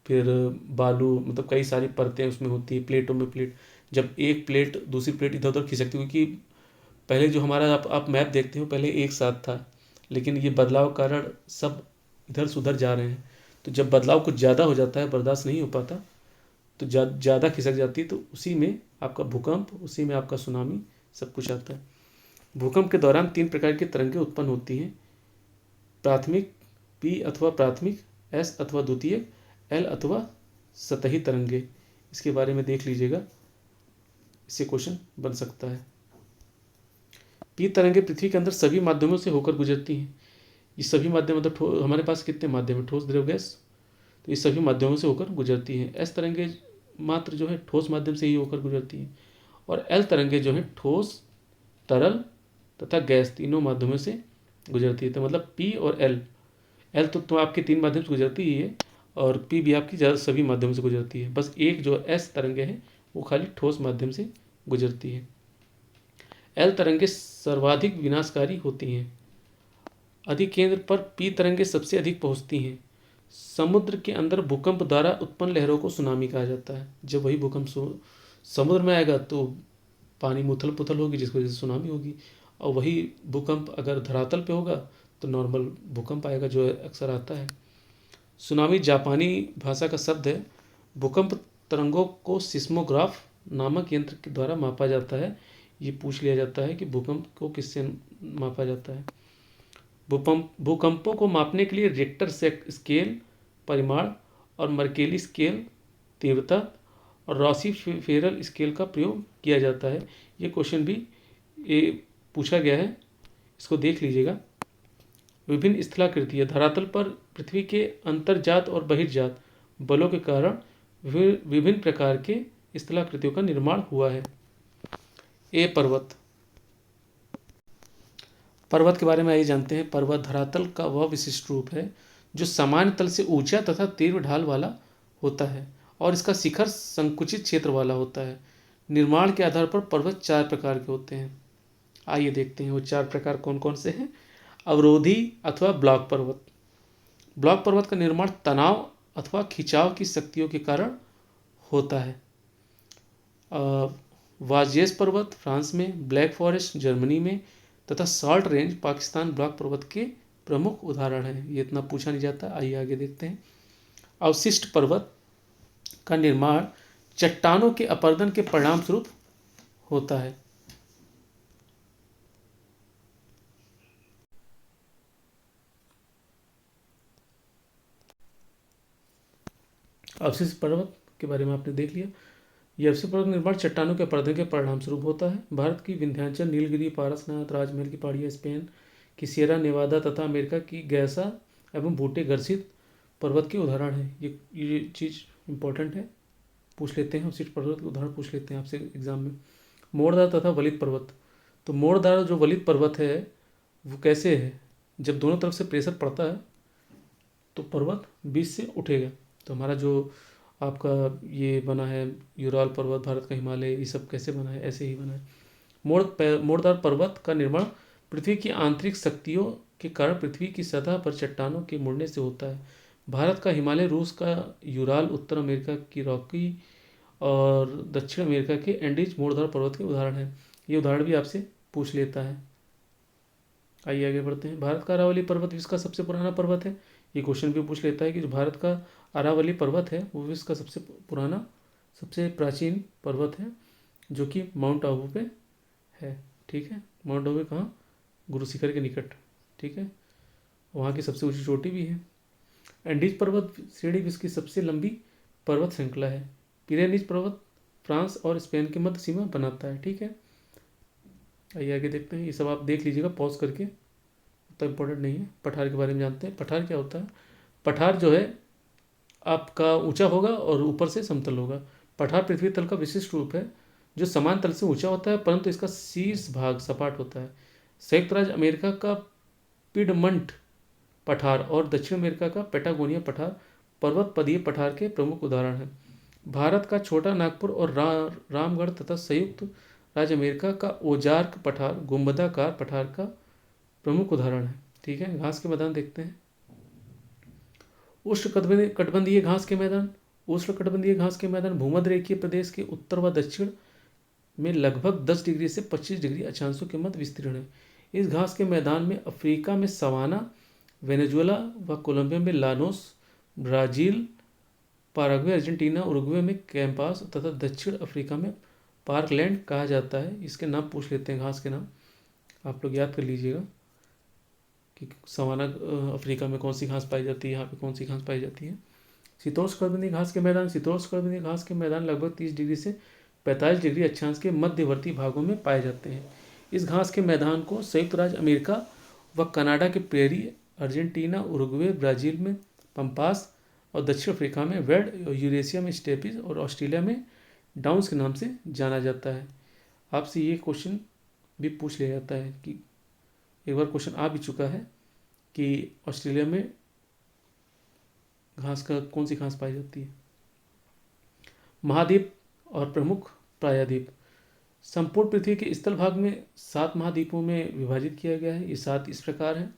Speaker 1: फिर बालू, मतलब कई सारी परतें उसमें होती है, प्लेटों में प्लेट। जब एक प्लेट दूसरी प्लेट इधर उधर खिसकती, क्योंकि पहले जो हमारा आप मैप देखते हो पहले एक साथ था, लेकिन ये बदलाव कारण सब इधर से उधर जा रहे हैं। तो जब बदलाव कुछ ज़्यादा हो जाता है, बर्दाश्त नहीं हो पाता, तो ज़्यादा खिसक जाती है, तो उसी में आपका भूकंप, उसी में आपका सुनामी, सब कुछ आता है। भूकंप के दौरान 3 प्रकार की तरंगें उत्पन्न होती हैं। प्राथमिक, पी अथवा प्राथमिक, एस अथवा द्वितीयक, एल अथवा सतही तरंगे। इसके बारे में देख लीजिएगा। इससे क्वेश्चन बन सकता है। पी तरंगे पृथ्वी के अंदर सभी माध्यमों से होकर गुजरती हैं। ये सभी माध्यम मतलब हमारे पास कितने माध्यम है, ठोस द्रव गैस, तो ये सभी माध्यमों से होकर गुजरती हैं। एस तरंगे मात्र जो है ठोस माध्यम से ही होकर गुजरती हैं, और एल तरंगे जो है ठोस, तरल तथा गैस तीनों माध्यमों से गुजरती है। तो मतलब पी और एल, एल तो आपके 3 माध्यम से गुजरती ही है, और पी भी आपकी ज़्यादा सभी माध्यमों से गुजरती है। बस एक जो एस तरंगे हैं वो खाली ठोस माध्यम से गुजरती है। एल तरंगे सर्वाधिक विनाशकारी होती हैं। अधिकेंद्र पर पी तरंगे सबसे अधिक पहुंचती हैं। समुद्र के अंदर भूकंप द्वारा उत्पन्न लहरों को सुनामी कहा जाता है। जब वही भूकंप समुद्र में आएगा तो पानी मुथल पुथल होगी, जिसकी वजह से सुनामी होगी, और वही भूकंप अगर धरातल पे होगा तो नॉर्मल भूकंप आएगा, जो अक्सर आता है। सुनामी जापानी भाषा का शब्द है। भूकंप तरंगों को सिस्मोग्राफ नामक यंत्र के द्वारा मापा जाता है। ये पूछ लिया जाता है कि भूकंप को किससे मापा जाता है। भूकंपों को मापने के लिए रिक्टर स्केल परिमाण और मर्केली स्केल तीव्रता और रॉसी फेरल स्केल का प्रयोग किया जाता है। ये क्वेश्चन भी पूछा गया है, इसको देख लीजिएगा। विभिन्न स्थलाकृतियाँ, धरातल पर पृथ्वी के अंतर्जात और बहिर्जात बलों के कारण विभिन्न प्रकार के स्थलाकृतियों का निर्माण हुआ है। ए पर्वत, पर्वत के बारे में आइए जानते हैं। पर्वत धरातल का वह विशिष्ट रूप है जो सामान्य तल से ऊंचा तथा तीव्र ढाल वाला होता है, और इसका शिखर संकुचित क्षेत्र वाला होता है। निर्माण के आधार पर पर्वत 4 प्रकार के होते हैं। आइए देखते हैं वो 4 प्रकार कौन कौन से हैं। अवरोधी अथवा ब्लॉक पर्वत। ब्लॉक पर्वत का निर्माण तनाव अथवा खिंचाव की शक्तियों के कारण होता है। वाजेस पर्वत फ्रांस में, ब्लैक फॉरेस्ट जर्मनी में तथा सॉल्ट रेंज पाकिस्तान ब्लॉक पर्वत के प्रमुख उदाहरण हैं। ये इतना पूछा नहीं जाता। आइए आगे देखते हैं। अवशिष्ट पर्वत का निर्माण चट्टानों के अपरदन के परिणाम स्वरूप होता है। अवशिष्ट पर्वत के बारे में आपने देख लिया। यह अवशिष्ट पर्वत निर्माण चट्टानों के अपरदन के परिणाम स्वरूप होता है। भारत की विंध्याचल, नीलगिरी, पारसनाथ, राजमहल की पहाड़ियाँ, स्पेन की सियरा नेवादा तथा अमेरिका की गैसा एवं बूटे घर्षित पर्वत के उदाहरण हैं। ये चीज़ इंपॉर्टेंट है, पूछ लेते हैं। अवशिष्ट पर्वत के उदाहरण पूछ लेते हैं आपसे एग्जाम में। मोड़दार तथा वलित पर्वत। तो मोड़दार जो वलित पर्वत है वो कैसे है, जब दोनों तरफ से प्रेशर पड़ता है तो पर्वत बीच से उठेगा। तो हमारा जो आपका ये बना है यूराल पर्वत, भारत का हिमालय, ये सब कैसे बना है, ऐसे ही बना है। मोड़दार पर्वत का निर्माण पृथ्वी की आंतरिक शक्तियों के कारण पृथ्वी की सतह पर चट्टानों के मुड़ने से होता है। भारत का हिमालय, रूस का यूराल, उत्तर अमेरिका की रॉकी और दक्षिण अमेरिका के एंडीज मोड़दार पर्वत के उदाहरण हैं। ये उदाहरण भी आपसे पूछ लेता है। आइए आगे बढ़ते हैं। भारत का अरावली पर्वत विश्व का सबसे पुराना पर्वत है। ये क्वेश्चन भी पूछ लेता है कि जो भारत का अरावली पर्वत है वो विश्व का सबसे पुराना, सबसे प्राचीन पर्वत है, जो कि माउंट आबू पे है। ठीक है, माउंट आबू कहाँ, गुरु शिखर के निकट। ठीक है, वहाँ की सबसे ऊंची चोटी भी है। एंडीज पर्वत श्रेणी विश्व की सबसे लंबी पर्वत श्रृंखला है। पिरेनीज पर्वत फ्रांस और स्पेन के मध्य सीमा बनाता है। ठीक है, आइए आगे देखते हैं। ये सब आप देख लीजिएगा पॉज करके, तो इम्पोर्टेंट नहीं है। पठार के बारे में जानते हैं। पठार क्या होता है। पठार जो है आपका ऊंचा होगा और ऊपर से समतल होगा। पठार पृथ्वी तल का विशिष्ट रूप है जो समान तल से ऊंचा होता है, परंतु इसका शीर्ष भाग सपाट होता है। संयुक्त राज्य अमेरिका का पिडमंट पठार और दक्षिण अमेरिका का पेटागोनिया पठार पर्वत पदीय पठार के प्रमुख उदाहरण हैं। भारत का छोटा नागपुर और रामगढ़ तथा संयुक्त राज्य अमेरिका का ओजार्क पठार गुंबदाकार पठार का प्रमुख उदाहरण है। ठीक है, घास के मैदान देखते हैं। उष्णकटिबंधीय घास के मैदान। उष्णकटिबंधीय घास के मैदान भूमध्य रेखीय प्रदेश के उत्तर व दक्षिण में लगभग 10 डिग्री से 25 डिग्री अक्षांशों के मध्य विस्तीर्ण है। इस घास के मैदान में अफ्रीका में सवाना, वेनेजुएला व कोलंबिया में Llanos, Brazil, Paraguay, Argentina, Uruguay में कैंपास तथा दक्षिण अफ्रीका में पार्कलैंड कहा जाता है। इसके नाम पूछ लेते हैं, घास के नाम आप लोग याद कर लीजिएगा कि सवाना अफ्रीका में कौन सी घास पाई जाती है, यहाँ पे कौन सी घास पाई जाती है। शीतोष्णकटिबंधीय घास के मैदान। शीतोष्णकटिबंधीय घास के मैदान लगभग 30 डिग्री से 45 डिग्री अक्षांश के मध्यवर्ती भागों में पाए जाते हैं। इस घास के मैदान को संयुक्त राज्य अमेरिका व कनाडा के प्रेरी, अर्जेंटीना, उरुग्वे, ब्राज़ील में पंपास और दक्षिण अफ्रीका में वेड, यूरेशिया में स्टेपिस और ऑस्ट्रेलिया में डाउन्स के नाम से जाना जाता है। आपसे ये क्वेश्चन भी पूछ लिया जाता है कि एक बार क्वेश्चन आ भी चुका है कि ऑस्ट्रेलिया में घास का कौन सी घास पाई जाती है। महाद्वीप और प्रमुख प्रायद्वीप। संपूर्ण पृथ्वी के स्थल भाग में 7 महाद्वीपों में विभाजित किया गया है। ये 7 इस प्रकार हैं: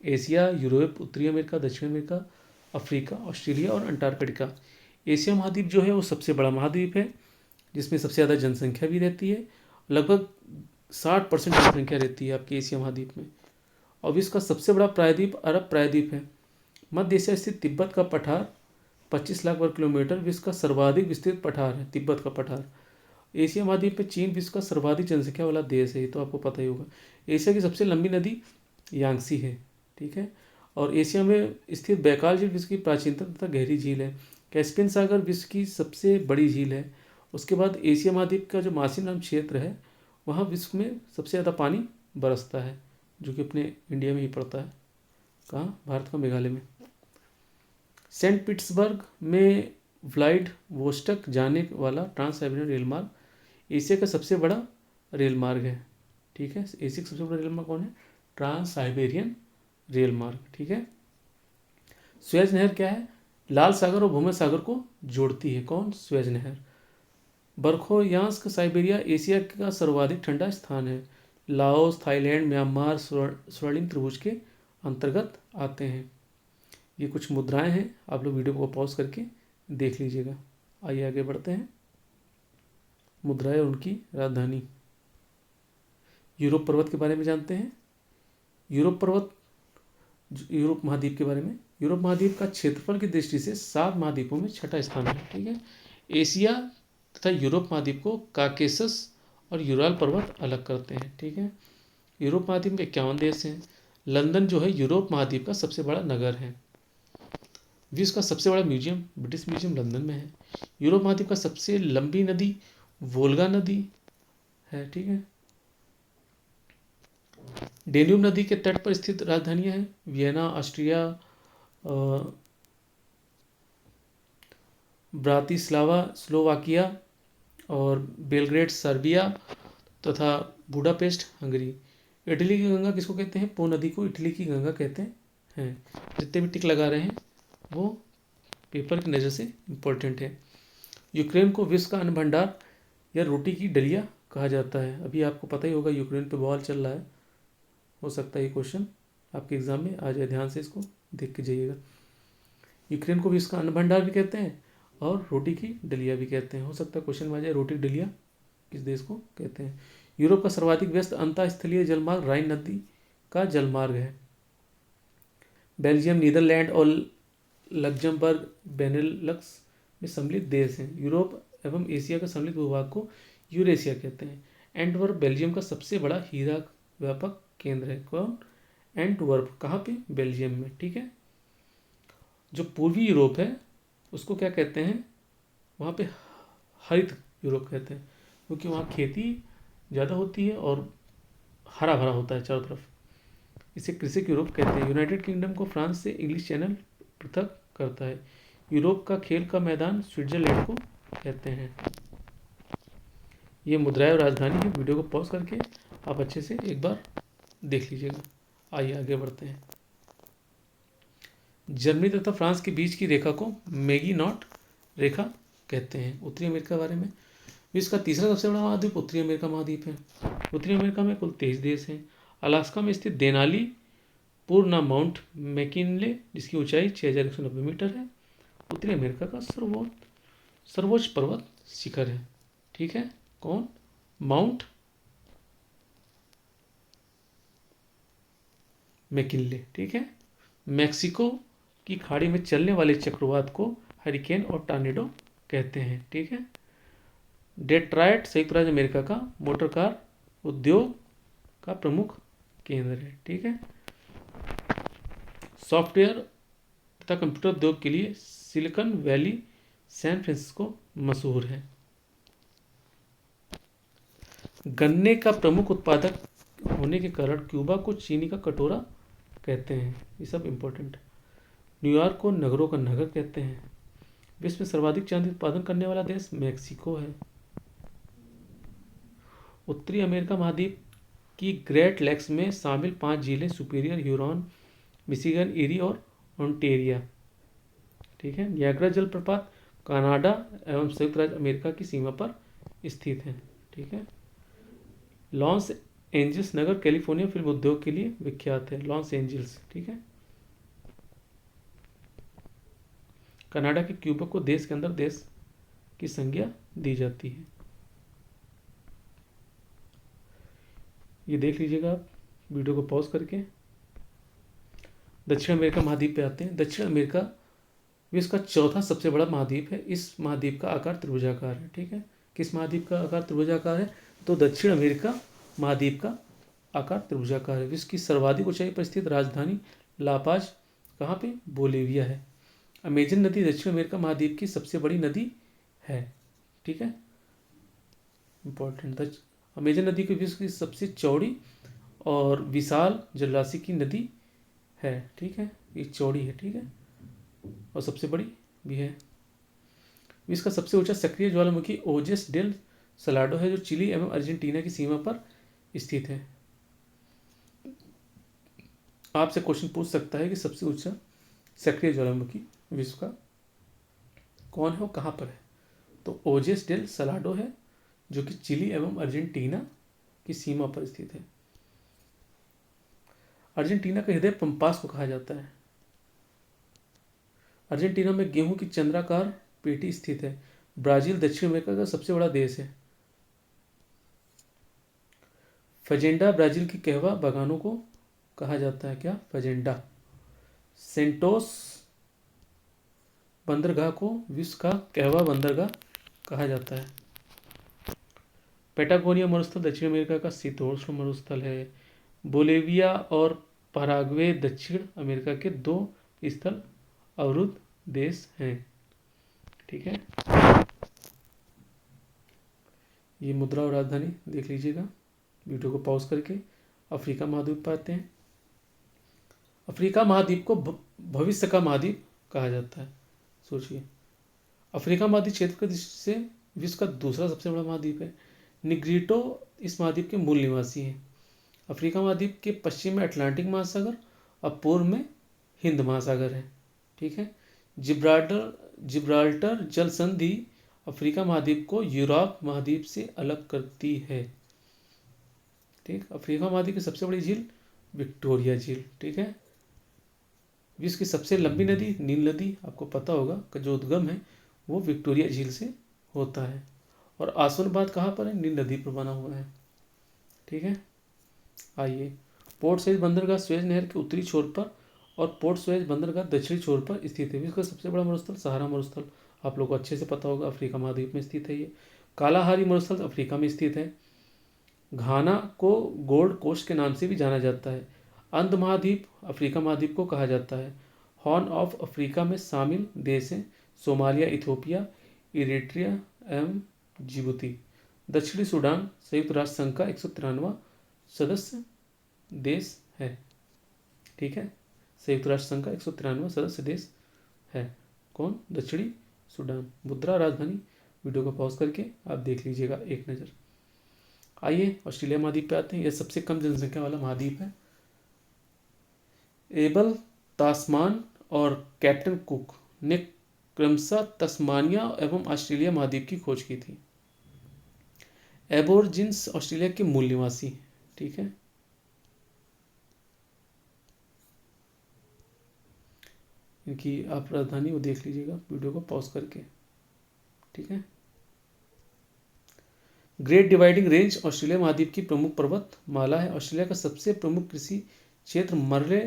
Speaker 1: एशिया, यूरोप, उत्तरी अमेरिका, दक्षिण अमेरिका, अफ्रीका, ऑस्ट्रेलिया और अंटार्कटिका। एशिया महाद्वीप जो है वो सबसे बड़ा महाद्वीप है, जिसमें सबसे ज़्यादा जनसंख्या भी रहती है। लगभग 60% जनसंख्या रहती है आपके एशिया महाद्वीप में। और विश्व का सबसे बड़ा प्रायद्वीप अरब प्रायद्वीप है। मध्य एशिया स्थित तिब्बत का पठार 25 लाख वर्ग किलोमीटर विश्व का सर्वाधिक विस्तृत पठार है। तिब्बत का पठार। एशिया महाद्वीप में चीन विश्व का सर्वाधिक जनसंख्या वाला देश है, ये तो आपको पता ही होगा। एशिया की सबसे लंबी नदी यांगसी है, ठीक है। और एशिया में स्थित बैकाल झील विश्व की प्राचीनतम तथा गहरी झील है। कैस्पियन सागर विश्व की सबसे बड़ी झील है। उसके बाद एशिया महाद्वीप का जो मासिनराम क्षेत्र है, वहाँ विश्व में सबसे ज़्यादा पानी बरसता है, जो कि अपने इंडिया में ही पड़ता है। कहाँ? भारत का मेघालय में। सेंट पीटर्सबर्ग में व्लादिवोस्टोक जाने वाला ट्रांस साइबेरियन रेल मार्ग एशिया का सबसे बड़ा रेल मार्ग है, ठीक है। एशिया का सबसे बड़ा रेल मार्ग कौन है? ट्रांस साइबेरियन रेल मार्ग, ठीक है। सुएज नहर क्या है? लाल सागर और भूमध्य सागर को जोड़ती है। कौन? सुएज नहर। बरखोयांस्क साइबेरिया एशिया का सर्वाधिक ठंडा स्थान है। लाओस, थाईलैंड, म्यांमार स्वर्णिम त्रिभुज के अंतर्गत आते हैं। ये कुछ मुद्राएं हैं, आप लोग वीडियो को पॉज करके देख लीजिएगा। आइए आगे बढ़ते हैं। मुद्राएं और उनकी राजधानी। यूरोप पर्वत के बारे में जानते हैं। यूरोप पर्वत, यूरोप महाद्वीप के बारे में। यूरोप महाद्वीप का क्षेत्रफल की दृष्टि से 7 महाद्वीपों में छठा स्थान है, ठीक है। एशिया तथा यूरोप महाद्वीप को काकेसस और यूराल पर्वत अलग करते हैं, ठीक है। यूरोप महाद्वीप में 51 देश हैं। लंदन जो है यूरोप महाद्वीप का सबसे बड़ा नगर है। विश्व का सबसे बड़ा म्यूजियम ब्रिटिश म्यूजियम लंदन में है। यूरोप महाद्वीप का सबसे लंबी नदी वोल्गा नदी है, ठीक है। डेन्यूब नदी के तट पर स्थित राजधानियां हैं वियना ऑस्ट्रिया, ब्रातिस्लावा स्लोवाकिया और बेलग्रेड सर्बिया तथा बुडापेस्ट हंगरी। इटली की गंगा किसको कहते हैं? पो नदी को इटली की गंगा कहते हैं। जितने भी टिक लगा रहे हैं वो पेपर की नज़र से इम्पोर्टेंट है। यूक्रेन को विश्व का अन्न भंडार या रोटी की डलिया कहा जाता है। अभी आपको पता ही होगा यूक्रेन पे बॉल चल रहा है, हो सकता है ये क्वेश्चन आपके एग्जाम में आ जाए। ध्यान से इसको देख के जाइएगा। यूक्रेन को विश्व का अन्न भंडार भी कहते हैं और रोटी की डलिया भी कहते हैं। हो सकता है क्वेश्चन में आ जाए रोटी की डलिया किस देश को कहते हैं। यूरोप का सर्वाधिक व्यस्त अंतःस्थलीय जलमार्ग राइन नदी का जलमार्ग है। बेल्जियम, नीदरलैंड और लग्जमबर्ग बेनेलक्स में सम्मिलित देश हैं। यूरोप एवं एशिया का सम्मिलित भूभाग को यूरेशिया कहते हैं। एंटवर्प बेल्जियम का सबसे बड़ा हीरा व्यापक केंद्र है। कौन? एंटवर्प। कहाँ पे? बेल्जियम में, ठीक है। जो पूर्वी यूरोप है उसको क्या कहते हैं? वहाँ पे हरित यूरोप कहते हैं, क्योंकि वहाँ खेती ज़्यादा होती है और हरा भरा होता है चारों तरफ। इसे कृषि यूरोप कहते हैं। यूनाइटेड किंगडम को फ्रांस से इंग्लिश चैनल पृथक करता है। यूरोप का खेल का मैदान स्विट्जरलैंड को कहते हैं। ये मुद्राएं और राजधानी है। वीडियो को पॉज करके आप अच्छे से एक बार देख लीजिएगा। आइए आगे बढ़ते हैं। जर्मनी तथा फ्रांस के बीच की रेखा को मैगिनॉट रेखा कहते हैं। उत्तरी अमेरिका के बारे में। विश्व का तीसरा सबसे बड़ा महाद्वीप उत्तरी अमेरिका महाद्वीप है। उत्तरी अमेरिका में कुल 23 देश हैं। अलास्का में स्थित देनाली पूर्णा माउंट मैकिनले, जिसकी ऊंचाई 6190 मीटर है, उत्तरी अमेरिका का सर्वोच्च पर्वत शिखर है, ठीक है। कौन? माउंट मैकिनले, ठीक है। मैक्सिको की खाड़ी में चलने वाले चक्रवात को हरिकेन और टॉर्नेडो कहते हैं, ठीक है। डेट्रॉयट संयुक्त राज्य अमेरिका का मोटर कार उद्योग का प्रमुख केंद्र है, ठीक है। सॉफ्टवेयर तथा कंप्यूटर उद्योग के लिए सिलिकॉन वैली सैन फ्रांसिस्को मशहूर है। गन्ने का प्रमुख उत्पादक होने के कारण क्यूबा को चीनी का कटोरा कहते हैं। ये सब इम्पोर्टेंट है। न्यूयॉर्क को नगरों का नगर कहते हैं। विश्व में सर्वाधिक चांदी उत्पादन करने वाला देश मेक्सिको है। उत्तरी अमेरिका महाद्वीप की ग्रेट लेक्स में शामिल 5 झीलें सुपीरियर, ह्यूरॉन, मिशिगन, इरी और ओंटेरिया। ठीक है। नियाग्रा जलप्रपात कनाडा एवं संयुक्त राज्य अमेरिका की सीमा पर स्थित है। ठीक है। लॉस एंजल्स नगर कैलिफोर्निया फिल्म उद्योग के लिए विख्यात है। Los Angeles. ठीक है। कनाडा के क्यूबेक को देश के अंदर देश की संज्ञा दी जाती है। ये देख लीजिएगा आप वीडियो को पॉज करके। दक्षिण अमेरिका महाद्वीप पे आते हैं। दक्षिण अमेरिका विश्व का चौथा सबसे बड़ा महाद्वीप है। इस महाद्वीप का आकार त्रिभुजाकार है। ठीक है। किस महाद्वीप का आकार त्रिभुजाकार है? तो दक्षिण अमेरिका महाद्वीप का आकार त्रिभुजाकार है। विश्व की सर्वाधिक ऊंचाई पर स्थित राजधानी लापाज कहाँ पे? बोलिविया है। अमेजन नदी दक्षिण अमेरिका महाद्वीप की सबसे बड़ी नदी है। ठीक है। इंपॉर्टेंट। अमेजन नदी की विश्व की सबसे चौड़ी और विशाल जलराशि की नदी है। ठीक है। ये चौड़ी है। ठीक है। और सबसे बड़ी भी है। विश्व का सबसे ऊंचा सक्रिय ज्वालामुखी ओजेस डेल सलाडो है, जो चिली एवं अर्जेंटीना की सीमा पर स्थित है। आपसे क्वेश्चन पूछ सकता है कि सबसे ऊंचा सक्रिय ज्वालामुखी विश्व का कौन है, वो कहाँ पर है? तो ओजेस डेल सलाडो है, जो कि चिली एवं अर्जेंटीना की सीमा पर स्थित है। अर्जेंटीना का हृदय पंपास को कहा जाता है। अर्जेंटीना में गेहूं की चंद्राकार पेटी स्थित है। ब्राजील दक्षिण अमेरिका का सबसे बड़ा देश है। फजेंडा ब्राजील की कहवा बागानों को कहा जाता है। क्या? फजेंडा। सेंटोस बंदरगाह को विश्व का कहवा बंदरगाह कहा जाता है। पैटागोनिया मरुस्थल दक्षिण अमेरिका का शीतोष्ण मरुस्थल है। बोलिविया और पराग्वे दक्षिण अमेरिका के 2 स्थल अवरुद्ध देश हैं। ठीक है। ये मुद्रा और राजधानी देख लीजिएगा वीडियो को पॉज करके। अफ्रीका महाद्वीप पर आते हैं। अफ्रीका महाद्वीप को भविष्य का महाद्वीप कहा जाता है। सोचिए, अफ्रीका महाद्वीप क्षेत्र की दृष्टि से विश्व का दूसरा सबसे बड़ा महाद्वीप है। निग्रीटो इस महाद्वीप के मूल निवासी हैं। अफ्रीका महाद्वीप के पश्चिम में अटलांटिक महासागर और पूर्व में हिंद महासागर है। ठीक है। जिब्राल्टर जल संधि अफ्रीका महाद्वीप को यूरोप महाद्वीप से अलग करती है। ठीक। अफ्रीका महाद्वीप की सबसे बड़ी झील विक्टोरिया झील। ठीक है। विश्व की सबसे लंबी नदी नील नदी, आपको पता होगा, का जो उद्गम है वो विक्टोरिया झील से होता है। और आसनबाद कहाँ पर है? नील नदी पर बना हुआ है। ठीक है। आइए, पोर्ट सुएज बंदरगाह सुएज नहर के उत्तरी छोर पर और पोर्ट सुएज बंदरगाह दक्षिणी छोर पर स्थित है। विश्व का सबसे बड़ा मरुस्थल सहारा मरुस्थल, आप लोग को अच्छे से पता होगा, अफ्रीका महाद्वीप में स्थित है। ये कालाहारी मरुस्थल अफ्रीका में स्थित है। घाना को गोल्ड कोस्ट के नाम से भी जाना जाता है। अंध महाद्वीप अफ्रीका महाद्वीप को कहा जाता है। हॉर्न ऑफ अफ्रीका में शामिल देश हैं सोमालिया, इथियोपिया, इरिट्रिया एवं जिबूती। दक्षिणी सूडान संयुक्त राष्ट्र संघ का 193वां सदस्य देश है। ठीक है। संयुक्त राष्ट्र संघ का 193वां सदस्य देश है। कौन? दक्षिणी सूडान। मुद्रा राजधानी वीडियो को पॉज करके आप देख लीजिएगा एक नज़र। आइए ऑस्ट्रेलिया महाद्वीप पे आते हैं। यह सबसे कम जनसंख्या वाला महाद्वीप है। एबल तास्मान और कैप्टन कुक ने क्रमशः तस्मानिया एवं ऑस्ट्रेलिया महाद्वीप की खोज की थी। एबोर्जिन्स ऑस्ट्रेलिया के मूल निवासी। ठीक है। इनकी आप राजधानी वो देख लीजिएगा वीडियो को पॉज करके। ठीक है। ग्रेट डिवाइडिंग रेंज ऑस्ट्रेलिया महाद्वीप की प्रमुख पर्वत माला है। ऑस्ट्रेलिया का सबसे प्रमुख कृषि क्षेत्र मर्रे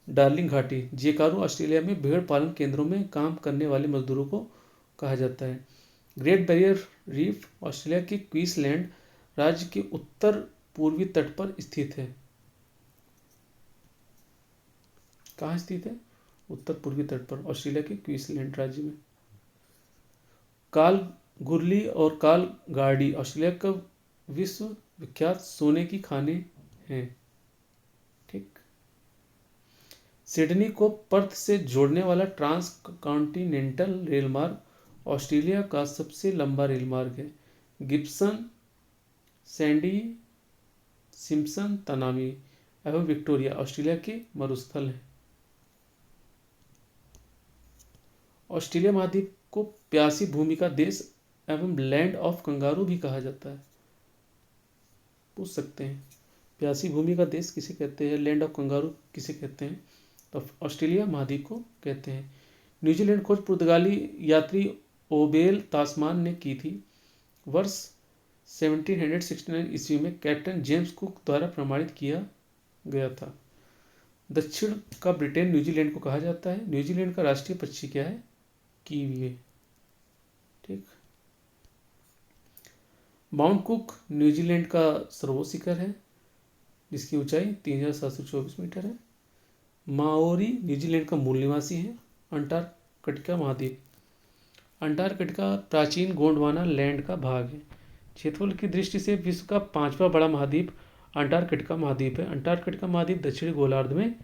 Speaker 1: डार्लिंग घाटी जेकारू ऑस्ट्रेलिया में भेड़ पालन केंद्रों में काम करने वाले मजदूरों को कहा जाता है। ग्रेट बैरियर रीफ ऑस्ट्रेलिया के क्वींसलैंड राज्य के उत्तर पूर्वी तट पर स्थित है। कहाँ स्थित है? उत्तर पूर्वी तट पर, ऑस्ट्रेलिया के क्वींसलैंड राज्य में। काल गुरली और काल गार्डी ऑस्ट्रेलिया का विश्व विख्यात सोने की खाने हैं। ठीक। सिडनी को पर्थ से जोड़ने वाला ट्रांस कॉन्टिनेंटल रेलमार्ग ऑस्ट्रेलिया का सबसे लंबा रेलमार्ग है। गिब्सन, सैंडी, सिम्पसन, तनामी एवं विक्टोरिया ऑस्ट्रेलिया के मरुस्थल हैं। ऑस्ट्रेलिया महाद्वीप को प्यासी भूमि का देश एवं लैंड ऑफ कंगारू भी कहा जाता है। पूछ सकते हैं प्यासी भूमि का देश किसे कहते हैं, लैंड ऑफ कंगारू किसे कहते हैं, तो ऑस्ट्रेलिया महाद्वीप को कहते हैं। न्यूजीलैंड खोज पुर्तगाली यात्री ओबेल तास्मान ने की थी। वर्ष 1769 ईस्वी में कैप्टन जेम्स कुक द्वारा प्रमाणित किया गया था। दक्षिण का ब्रिटेन न्यूजीलैंड को कहा जाता है। न्यूजीलैंड का राष्ट्रीय पक्षी क्या है, कीवी। ठीक। माउंट कुक न्यूजीलैंड का सर्वोच्च शिखर है जिसकी ऊंचाई 3724 मीटर है। माओरी न्यूजीलैंड का मूल निवासी है। अंटार्कटिका महाद्वीप, अंटार्कटिका प्राचीन गोंडवाना लैंड का भाग है। क्षेत्रफल की दृष्टि से विश्व का 5वां बड़ा महाद्वीप अंटार्कटिका महाद्वीप है। अंटार्कटिका महाद्वीप दक्षिणी गोलार्ध में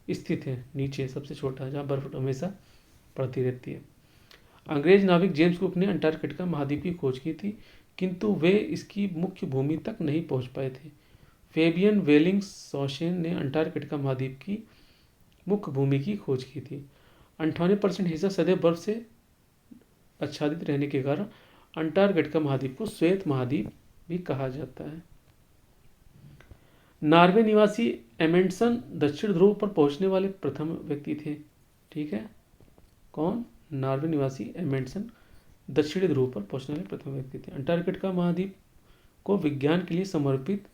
Speaker 1: स्थित है, नीचे सबसे छोटा, जहाँ बर्फ हमेशा पड़ती रहती है। अंग्रेज नाविक जेम्स कुक ने अंटार्कटिका महाद्वीप की खोज की थी, किंतु वे इसकी मुख्य भूमि तक नहीं पहुंच पाए थे। फेबियन वेलिंगशॉसेन ने अंटार्कटिका महाद्वीप की मुख्य भूमि की खोज की थी। 98% हिस्सा सदैव बर्फ से आच्छादित रहने के कारण अंटार्कटिका महाद्वीप को श्वेत महाद्वीप भी कहा जाता है। नॉर्वे निवासी एमेंडसन दक्षिण ध्रुव पर पहुंचने वाले प्रथम व्यक्ति थे। ठीक है, कौन? नॉर्वे निवासी एमेंडसन दक्षिणी ध्रुव पर पहुंचने वाले प्रथम व्यक्ति थे। अंटार्कटिका महाद्वीप को विज्ञान के लिए समर्पित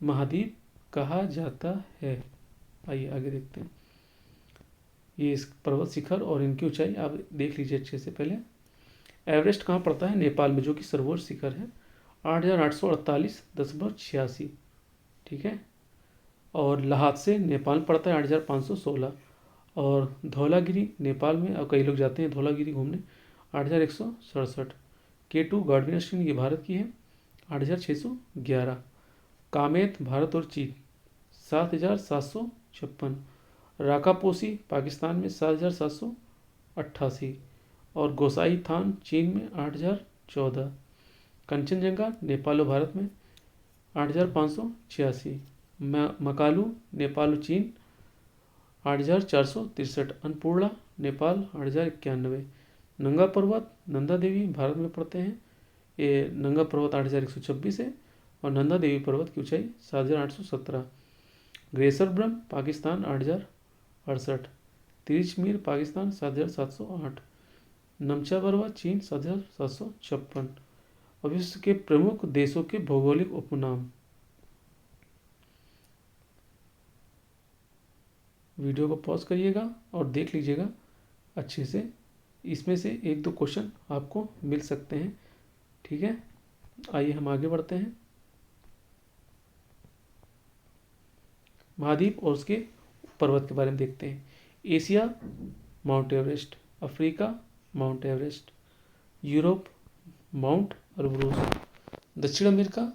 Speaker 1: महाद्वीप कहा जाता है। आइए आगे देखते हैं। ये इस पर्वत शिखर और इनकी ऊंचाई आप देख लीजिए अच्छे से। पहले एवरेस्ट कहाँ पड़ता है? नेपाल में, जो कि सर्वोच्च शिखर है 8848.86। ठीक है। और लाहात्से नेपाल पड़ता है 8516। और धौलागिरी नेपाल में, अब कई लोग जाते हैं धौलागिरी घूमने, 8167। K2 गार्डविन स्ट्रीम ये भारत की है 8611। कामेत भारत और चीन 7756। राकापोसी पाकिस्तान में 7788। और गोसाई थान चीन में 8014। कंचनजंगा नेपाल और भारत में 8586। मकालू नेपाल और चीन 8463। अन्नपूर्णा नेपाल 8091। नंगा पर्वत नंदा देवी भारत में पड़ते हैं। ये नंगा पर्वत 8126 है और नंदा देवी पर्वत की ऊंचाई 7817। ग्रेसर ब्रह्म पाकिस्तान 8068। तिरिचमीर पाकिस्तान 7708। नमचा पर्वत चीन 7756। और विश्व के प्रमुख देशों के भौगोलिक उपनाम। वीडियो को पॉज करिएगा और देख लीजिएगा अच्छे से, इसमें से 1-2 क्वेश्चन आपको मिल सकते हैं। ठीक है, आइए हम आगे बढ़ते हैं। महाद्वीप और उसके पर्वत के बारे में देखते हैं। Asia Mount Everest, Africa Mount Everest, Europe Mount Elbrus, दक्षिण America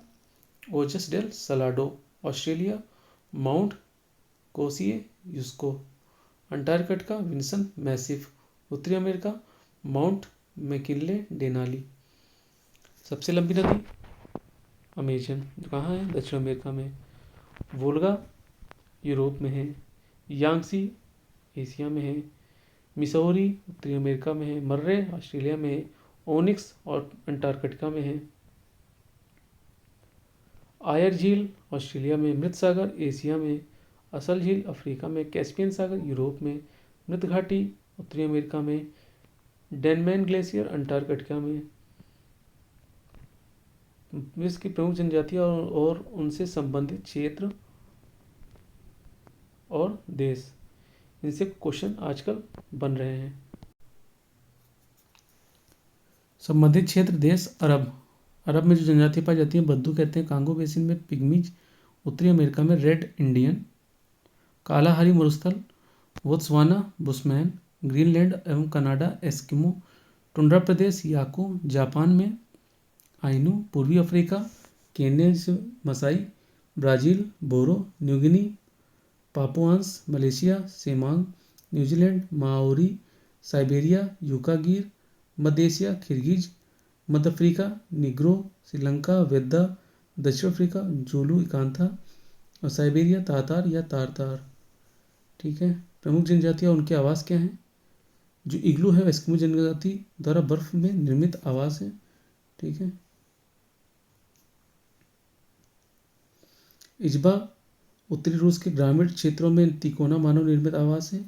Speaker 1: Ojos del Salado, Australia Mount Kosciuszko, Antarctica Vinson Massif, उत्तरी अमेरिका माउंट मैकिनले डेनाली। सबसे लंबी नदी अमेजन, जो कहाँ है? दक्षिण अमेरिका में। वोल्गा यूरोप में है। यांगसी एशिया में है। मिसौरी उत्तरी अमेरिका में है। मर्रे ऑस्ट्रेलिया में है। ओनिक्स और अंटार्कटिका में है। आयर झील ऑस्ट्रेलिया में। मृत सागर एशिया में। असल झील अफ्रीका में। कैस्पियन सागर यूरोप में। मृत घाटी उत्तरी अमेरिका में। डेनमैन ग्लेशियर अंटार्कटिका में। विश्व की प्रमुख जनजातियां और उनसे संबंधित क्षेत्र और देश, इनसे क्वेश्चन आजकल बन रहे हैं। संबंधित क्षेत्र, देश, अरब। अरब में जो जनजाति पाई जाती है बद्दू कहते हैं। कांगो बेसिन में पिग्मीज। उत्तरी अमेरिका में रेड इंडियन। कालाहारी मरुस्थल बोत्सवाना बुशमैन। ग्रीनलैंड एवं कनाडा एस्किमो। टुंड्रा प्रदेश याको। जापान में आइनू। पूर्वी अफ्रीका केन्या से मसाई, ब्राज़ील बोरो, New Guinea, Papuans, Malaysia Semang, New Zealand Maori, Siberia Yukaghir, मध्य एशिया किर्गिज, मध्य अफ्रीका निग्रो, श्रीलंका वेद्दा, दक्षिण अफ्रीका जोलू इकांथा और साइबेरिया तातार या तारतार। ठीक है। प्रमुख जनजातियाँ उनके आवास क्या हैं? जो इग्लू है एस्किमो जनजाति द्वारा बर्फ में निर्मित आवास है। ठीक है। इज्बा उत्तरी रूस के ग्रामीण क्षेत्रों में तिकोना मानव निर्मित आवास है।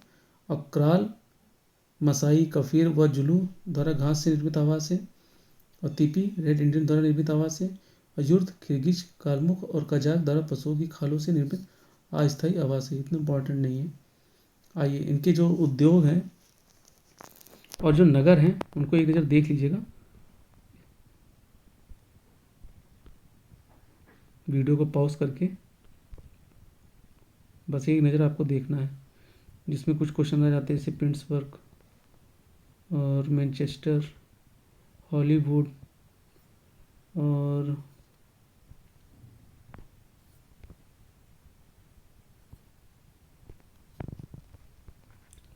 Speaker 1: और क्राल मसाई कफीर व जुलू द्वारा घास से निर्मित आवास है। और तिपी रेड इंडियन द्वारा निर्मित आवास है। और युर्द किर्गिज कालमुख और कजाक द्वारा पशुओं की खालों से निर्मित अस्थायी आवास है। इतना इम्पोर्टेंट नहीं है। आइए इनके जो उद्योग हैं और जो नगर हैं उनको एक नज़र देख लीजिएगा। वीडियो को पॉज करके बस एक नज़र आपको देखना है, जिसमें कुछ क्वेश्चन आ जाते हैं जैसे पिट्सबर्ग और मैनचेस्टर, हॉलीवुड और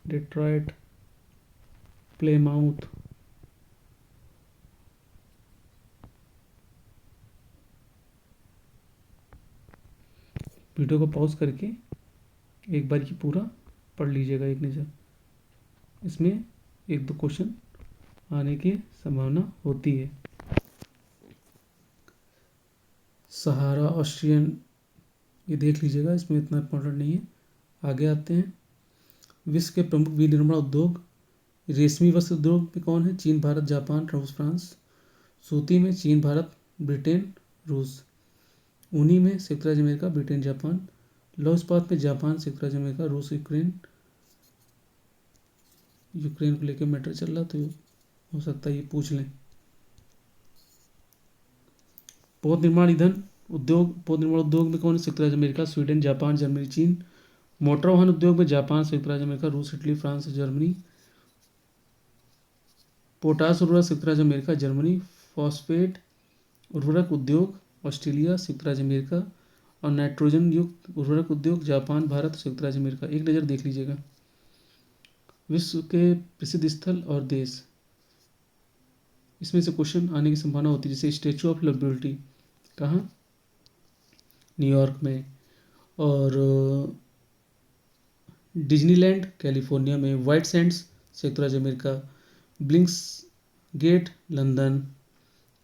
Speaker 1: डेट्रॉयट, प्लेमाउथ, वीडियो को पॉज करके एक बार की पूरा पढ़ लीजिएगा एक नज़र। इसमें एक दो क्वेश्चन आने की संभावना होती है। सहारा ऑस्ट्रियन ये देख लीजिएगा, इसमें इतना इम्पोर्टेंट नहीं है। आगे आते हैं। विश्व के प्रमुख विनिर्माण उद्योग रेशमी वस्त्र उद्योग में कौन है? चीन, भारत, जापान, रूस, फ्रांस। सूती में चीन, भारत, ब्रिटेन, रूस। ऊनी में संयुक्त राज्य अमेरिका, ब्रिटेन, जापान। लौह इस्पात में जापान, संयुक्त राज्य अमेरिका, रूस, यूक्रेन। यूक्रेन को लेकर मैटर चल रहा तो हो सकता है ये पूछ लें। पौध निर्माण ईंधन उद्योग, पौध निर्माण उद्योग में कौन है? संयुक्त राज्य अमेरिका, स्वीडन, जापान, जर्मनी, चीन। मोटर वाहन उद्योग में जापान, संयुक्त राज्य अमेरिका, रूस, इटली, फ्रांस, जर्मनी। पोटास उर्वरक संयुक्त राज्य अमेरिका, जर्मनी। फॉस्फेट उर्वरक उद्योग ऑस्ट्रेलिया, संयुक्त राज्य अमेरिका। और नाइट्रोजन युक्त उर्वरक उद्योग जापान, भारत, संयुक्त राज्य अमेरिका। एक नज़र देख लीजिएगा। विश्व के प्रसिद्ध स्थल और देश, इसमें से क्वेश्चन आने की संभावना होती है। जैसे स्टैचू ऑफ लिबर्टी कहाँ? न्यूयॉर्क में। और डिज्नीलैंड कैलिफोर्निया में। वाइट सैंड्स संयुक्त राज्य अमेरिका। ब्लिंक्स गेट London.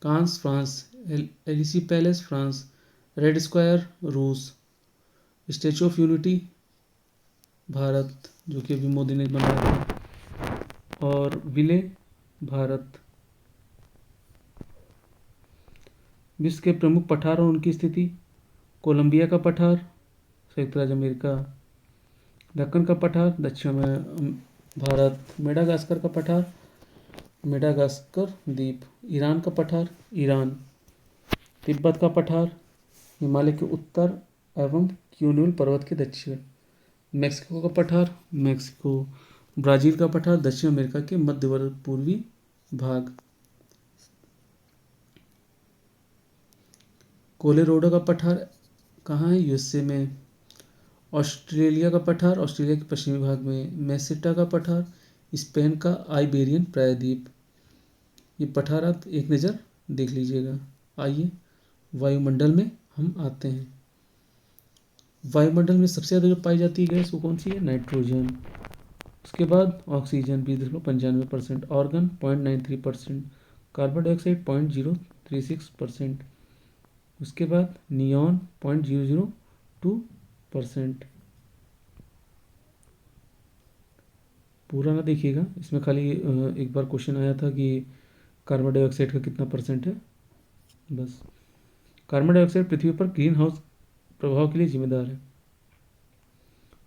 Speaker 1: Cannes France. Elysee Palace France. Red Square रूस। स्टैचू ऑफ यूनिटी भारत, जो कि अभी मोदी ने बनाया था। और विले भारत। विश्व के प्रमुख पठार और उनकी स्थिति, कोलंबिया का पठार, संयुक्त राज्य अमेरिका। दक्कन का पठार, दक्षिण में भारत। मेडागास्कर का पठार, मेडागास्कर द्वीप। ईरान का पठार, ईरान। तिब्बत का पठार, हिमालय के उत्तर एवं क्यून्यूल पर्वत के दक्षिण। मेक्सिको का पठार, मेक्सिको। ब्राज़ील का पठार, दक्षिण अमेरिका के मध्य पूर्वी भाग। कोलोराडो का पठार कहाँ है? यूएसए में। ऑस्ट्रेलिया का पठार, ऑस्ट्रेलिया के पश्चिमी भाग में। मेसेटा का पठार, स्पेन का आइबेरियन प्रायद्वीप। ये पठार आप एक नज़र देख लीजिएगा। आइए वायुमंडल में हम आते हैं। वायुमंडल में सबसे ज़्यादा जो पाई जाती है गैस वो कौन सी है? नाइट्रोजन। उसके बाद ऑक्सीजन 20.95%, ऑर्गन 0.93%, कार्बन डाइऑक्साइड 0.036%। उसके बाद नियॉन 0.002%। पूरा ना देखिएगा, इसमें खाली एक बार क्वेश्चन आया था कि कार्बन डाइऑक्साइड का कितना परसेंट है, बस। कार्बन डाइऑक्साइड पृथ्वी पर ग्रीन हाउस प्रभाव के लिए जिम्मेदार है।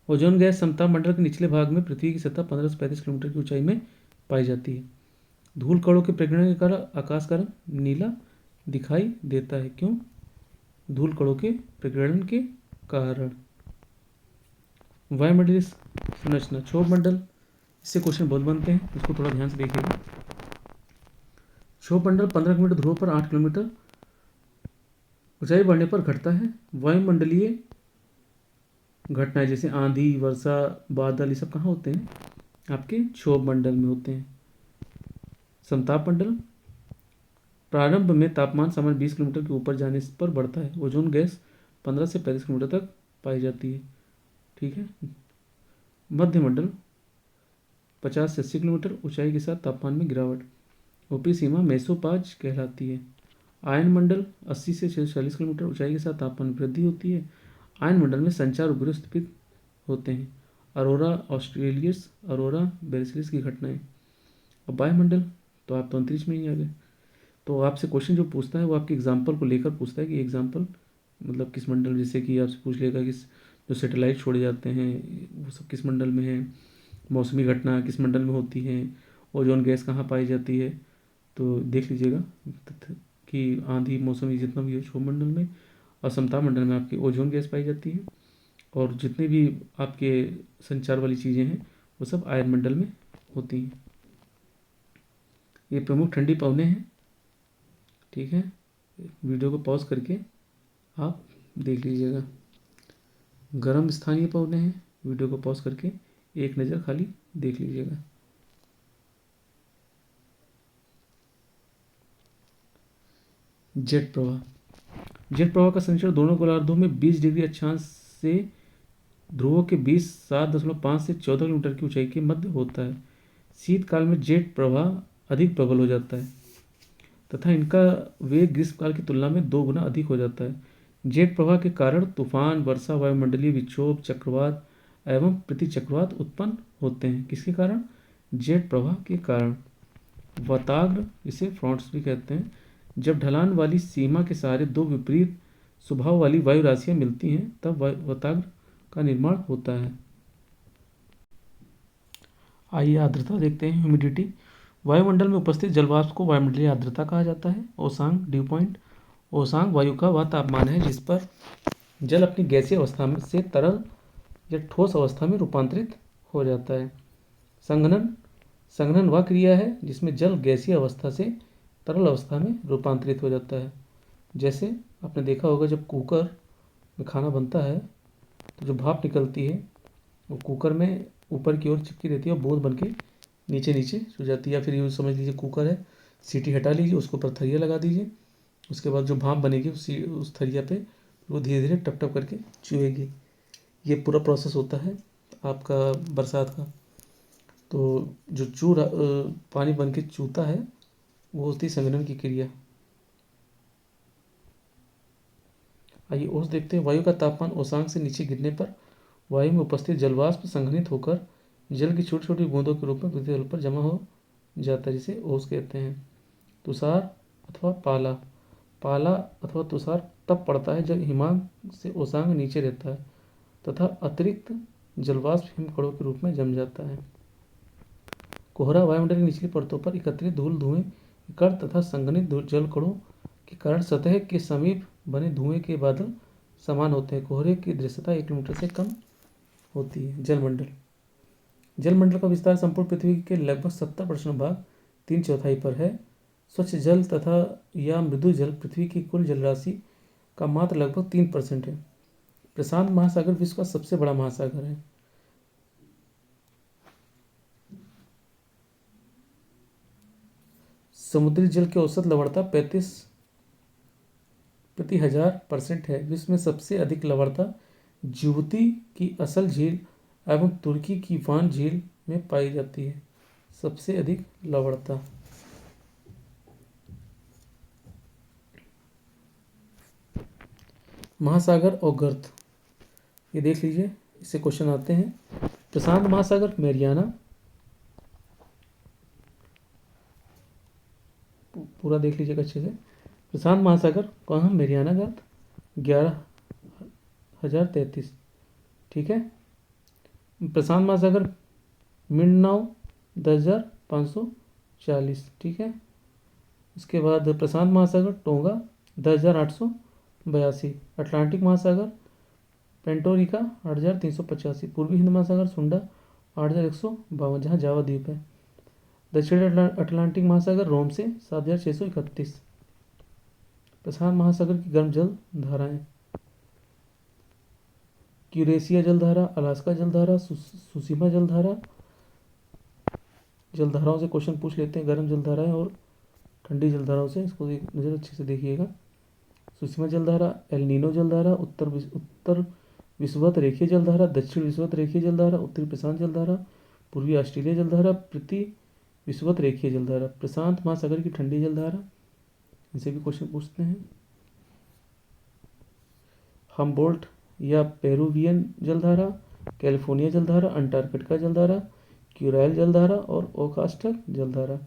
Speaker 1: ओजोन गैस समताप मंडल के निचले भाग में पृथ्वी की सतह 15 से 35 किलोमीटर की ऊंचाई में पाई जाती है। धूल कणों के प्रकीर्णन के कारण आकाश का रंग नीला दिखाई देता है। क्यों? धूल कणों के प्रकीर्णन के कारण। वायुमंडलीय संरचना, क्षोभ मंडल, इससे क्वेश्चन बहुत बनते हैं, इसको थोड़ा ध्यान से देखिएगा। क्षोभ मंडल 15 किलोमीटर ध्रुव पर 8 किलोमीटर ऊंचाई बढ़ने पर घटता है वायुमंडलीय घटनाएं, जैसे आंधी, वर्षा, बादल, ये सब कहाँ होते हैं? आपके क्षोभ मंडल में होते हैं। समताप मंडल, प्रारंभ में तापमान सामान्य 20 किलोमीटर के ऊपर जाने पर बढ़ता है। ओजोन गैस 15 से 35 किलोमीटर तक पाई जाती है। ठीक है। मध्य मंडल 50 से 80 किलोमीटर ऊंचाई के साथ तापमान में गिरावट। ऊपरी सीमा मेसोपाज कहलाती है। आयन मंडल 80 से 140 किलोमीटर ऊंचाई के साथ तापमान में वृद्धि होती है। आयन मंडल में संचार उपग्रह स्थापित होते हैं। अरोरा ऑस्ट्रेलियस, अरोरा बेरिलियस की घटनाएं। अब वायुमंडल, तो आप तो अंतरिक्ष में ही आ गए। तो आपसे क्वेश्चन जो पूछता है वो आपके एग्जाम्पल को लेकर पूछता है कि एग्जाम्पल मतलब किस मंडल, जैसे कि आपसे पूछ लेगा कि जो सैटेलाइट छोड़े जाते हैं वो सब किस मंडल में है, मौसमी घटना किस मंडल में होती है, ओजोन गैस कहाँ पाई जाती है। तो देख लीजिएगा कि आंधी, मौसमी जितना भी है क्षोभ मंडल में, और समताप मंडल में आपकी ओजोन गैस पाई जाती है। और जितने भी आपके संचार वाली चीज़ें हैं वो सब आयन मंडल में होती हैं। ये प्रमुख ठंडी पवनें हैं। ठीक है, वीडियो को पॉज करके आप देख लीजिएगा। गर्म स्थानीय पवनें हैं, वीडियो को पॉज करके एक नज़र खाली देख लीजिएगा। जेट प्रवाह, जेट प्रवाह का संचरण दोनों गोलार्धों में 20 डिग्री अक्षांश से ध्रुवों के बीच 7.5 से 14 किलोमीटर की ऊंचाई के मध्य होता है। शीतकाल में जेट प्रवाह अधिक प्रबल हो जाता है तथा इनका वेग ग्रीष्मकाल की तुलना में 2 गुना अधिक हो जाता है। जेट प्रवाह के कारण तूफान, वर्षा, वायुमंडलीय विक्षोभ, चक्रवात एवं प्रतिचक्रवात उत्पन्न होते हैं। किसके कारण? जेट प्रवाह के कारण। वाताग्र, इसे फ्रॉन्ट्स भी कहते हैं, जब ढलान वाली सीमा के सहारे दो विपरीत स्वभाव वाली वायु राशियां मिलती हैं तब वाताग्र का निर्माण होता है। आइए आर्द्रता देखते हैं, ह्यूमिडिटी। वायुमंडल में उपस्थित जलवाष्प को वायुमंडलीय आर्द्रता कहा जाता है। ओसांग, ड्यू पॉइंट। ओसांग वायु का वह तापमान है जिस पर जल अपनी गैसीय अवस्था में से तरल या ठोस अवस्था में रूपांतरित हो जाता है। संघनन, संघनन वह क्रिया है जिसमें जल गैसीय अवस्था से तरल अवस्था में रूपांतरित हो जाता है। जैसे आपने देखा होगा जब कुकर में खाना बनता है तो जो भाप निकलती है वो कुकर में ऊपर की ओर चिपकी रहती है और बूंद बन के नीचे नीचे छू जाती है। या फिर यूँ समझ लीजिए कुकर है, सीटी हटा लीजिए, उसके ऊपर थरिया लगा दीजिए, उसके बाद जो भाप बनेगी उस थरिया पे वो धीरे धीरे टप टप करके चुएगी। ये पूरा प्रोसेस होता है आपका बरसात का। तो जो पानी बन के चूता है वो होती है संघनन की क्रिया। आइए ओस देखते हैं। वायु का तापमान ओसांग से नीचे गिरने पर वायु में उपस्थित जलवाष्प संघनित होकर जल की छोटी छोटी बूंदों के रूप में पृथ्वी तल पर जमा हो जाता है, जिसे ओस कहते हैं। तुषार अथवा पाला, पाला अथवा तुषार तब पड़ता है जब हिमांक से ओसांग नीचे रहता है तथा अतिरिक्त जलवाष्प हिमकणों के रूप में जम जाता है। कोहरा, वायुमंडल की निचली परतों पर एकत्रित धूल, धुएं के कण तथा संघनित जल कणों के कारण सतह के समीप बने धुएं के बादल समान होते हैं। कोहरे की दृश्यता 1 किलोमीटर से कम होती है। जलमंडल, जलमंडल का विस्तार संपूर्ण पृथ्वी के लगभग 70% भाग 3/4 पर है। स्वच्छ जल तथा या मृदु जल पृथ्वी की कुल जलराशि का मात्र लगभग 3% है। प्रशांत महासागर विश्व का सबसे बड़ा महासागर है। समुद्री जल की औसत लवणता 35/1000% है। विश्व में सबसे अधिक लवणता जिबूती की असल झील एवं तुर्की की वान झील में पाई जाती है। सबसे अधिक लवणता। महासागर और गर्त, ये देख लीजिए, इससे क्वेश्चन आते हैं। प्रशांत महासागर मैरियाना, पूरा देख लीजिएगा अच्छे से। प्रशांत महासागर कहाँ? मैरियाना गर्त 11,033। ठीक है। प्रशांत महासागर मिंडनाओ 10,540। ठीक है। इसके बाद प्रशांत महासागर टोंगा 10,882। अटलांटिक महासागर पेंटोरिका 8,385। पूर्वी हिंद महासागर सुंडा 8,152, जहाँ जावा द्वीप है। दक्षिण अटलांटिक महासागर रोम से 7,631। प्रशांत महासागर की गर्म जल धाराएं, यूरेशिया जलधारा, अलास्का जलधारा, सुसीमा जलधारा। जलधाराओं से क्वेश्चन पूछ लेते हैं, गर्म जलधाराएं और ठंडी जलधाराओं से, इसको एक नज़र अच्छे से देखिएगा। सुसीमा जलधारा, एल नीनो जलधारा, उत्तर विषुवत रेखीय जलधारा, दक्षिण विषुवत रेखीय जलधारा, उत्तरी प्रशांत जलधारा, पूर्वी ऑस्ट्रेलिया जलधारा, प्रति विषुवत रेखीय जलधारा, प्रशांत महासागर की ठंडी जलधारा। इनसे भी क्वेश्चन पूछते हैं। हम्बोल्ट या पेरुवियन जलधारा, कैलिफोर्निया जलधारा, अंटार्कटिका जलधारा, क्यूराइल जलधारा और ओकास्टक जलधारा।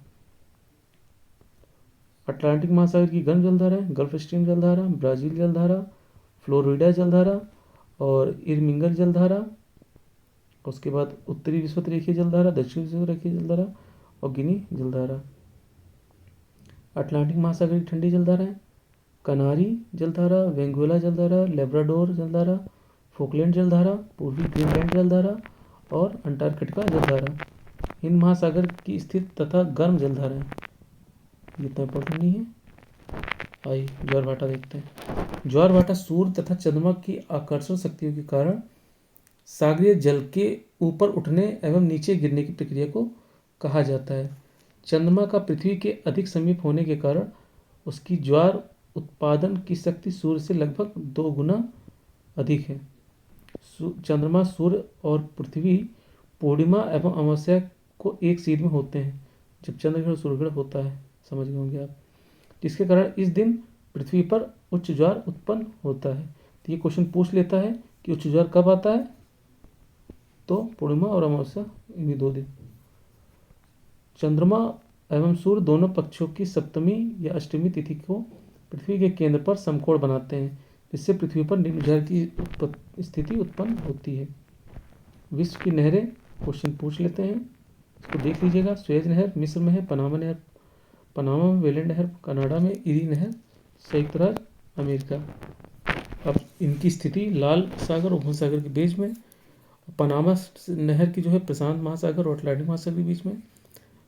Speaker 1: अटलांटिक महासागर की गर्म जलधारा, गल्फ स्ट्रीम जलधारा, ब्राज़ील जलधारा, फ्लोरिडा जलधारा और इरमिंगर जलधारा। उसके बाद उत्तरी विषुवत रेखीय जलधारा, दक्षिण विषुवत रेखीय जलधारा और गिनी जलधारा। अटलांटिक महासागर की ठंडी जलधाराएं, कनारी जलधारा, वेंगुएला जलधारा, लेब्राडोर जलधारा, फोकलैंड जलधारा, पूर्वी ग्रीनलैंड जलधारा और अंटार्कटिका जलधारा। इन महासागर की स्थित तथा गर्म जलधाराएं, इतना इंपॉर्टेंट नहीं है। आइए ज्वारभाटा देखते हैं। ज्वारभाटा सूर्य तथा चंद्रमा की आकर्षण शक्तियों के कारण सागरीय जल के ऊपर उठने एवं नीचे गिरने की प्रक्रिया को कहा जाता है। चंद्रमा का पृथ्वी के अधिक समीप होने के कारण उसकी ज्वार उत्पादन की शक्ति सूर्य से लगभग 2 गुना अधिक है। चंद्रमा, सूर्य और पृथ्वी पूर्णिमा एवं अमावस्या को एक सीध में होते हैं जब चंद्रग्रहण सूर्यग्रहण होता है, समझ गए होंगे आप, जिसके कारण इस दिन पृथ्वी पर उच्च ज्वार उत्पन्न होता है। तो ये क्वेश्चन पूछ लेता है कि उच्च ज्वार कब आता है, तो पूर्णिमा और अमावस्या, इन्हीं 2 दिन। चंद्रमा एवं सूर्य दोनों पक्षों की सप्तमी या अष्टमी तिथि को पृथ्वी के केंद्र पर समकोण बनाते हैं, जिससे पृथ्वी पर निम्न ज्वार की स्थिति उत्पन्न होती है। विश्व की नहरें क्वेश्चन पूछ लेते हैं, इसको देख लीजिएगा। सुएज नहर मिस्र में है, पनामा नहर पनामा में, वेलेंड नहर कनाडा में, इरी नहर संयुक्त राज्य अमेरिका। अब इनकी स्थिति लाल सागर और भूमध्य सागर के बीच में, पनामा नहर की जो है प्रशांत महासागर और अटलांटिक महासागर के बीच में,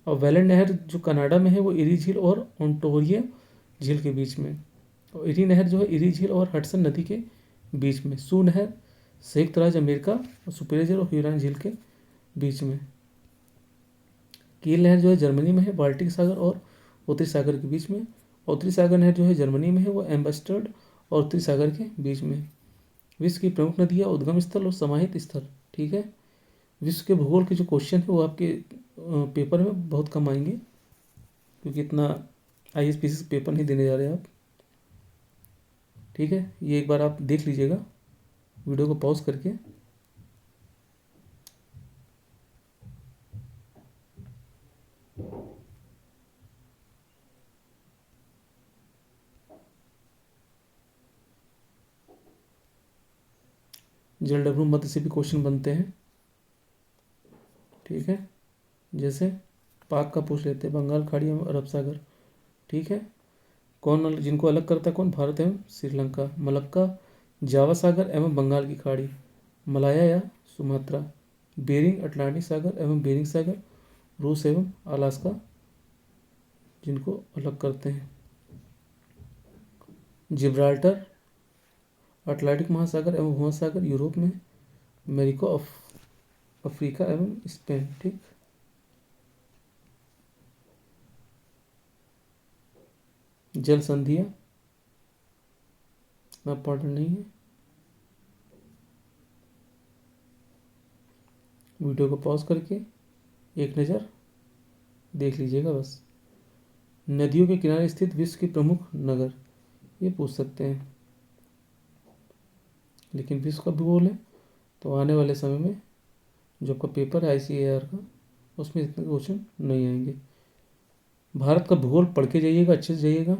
Speaker 1: और वेलेंड नहर जो कनाडा में है वो इरी झील और ओंटारियो झील के बीच में, और इरी नहर जो है इरी झील और हडसन नदी के बीच में। सू नहर संयुक्त राज्य अमेरिका और सुपीरियर झील और ह्यूरॉन झील के बीच में। कील नहर जो है जर्मनी में है, बाल्टिक सागर और उत्तरी सागर के बीच में। उत्तरी सागर नहर जो है जर्मनी में है, वो एम्बस्टर्ड और उत्तरी सागर के बीच में। विश्व की प्रमुख नदियाँ, उद्गम स्थल और समाहित स्थल, ठीक है। विश्व के भूगोल के जो क्वेश्चन है वो आपके पेपर में बहुत कम आएंगे, क्योंकि इतना ISPC पेपर नहीं देने जा रहे आप, ठीक है। ये एक बार आप देख लीजिएगा वीडियो को पॉज करके। JW मध्य से भी क्वेश्चन बनते हैं, ठीक है। जैसे पाक का पूछ लेते हैं, बंगाल खाड़ी एवं अरब सागर, ठीक है। कौन जिनको अलग करता है, कौन, भारत एवं श्रीलंका। मलक्का, जावा सागर एवं बंगाल की खाड़ी, मलाया या सुमात्रा। बेरिंग, अटलांटिक सागर एवं बेरिंग सागर, रूस एवं अलास्का जिनको अलग करते हैं। जिब्राल्टर, अटलांटिक महासागर एवं भूमध्य सागर यूरोप में, अमेरिका अफ्रीका एवं स्पेन, ठीक। जल संधियाँ इतना इम्पॉर्टेंट नहीं है, वीडियो को पॉज करके एक नज़र देख लीजिएगा बस। नदियों के किनारे स्थित विश्व के प्रमुख नगर, ये पूछ सकते हैं, लेकिन विश्व का भूगोल है तो आने वाले समय में जो आपका पेपर है ICAR का, उसमें इतने क्वेश्चन नहीं आएंगे। भारत का भूगोल पढ़ के जाइएगा, अच्छे से जाइएगा,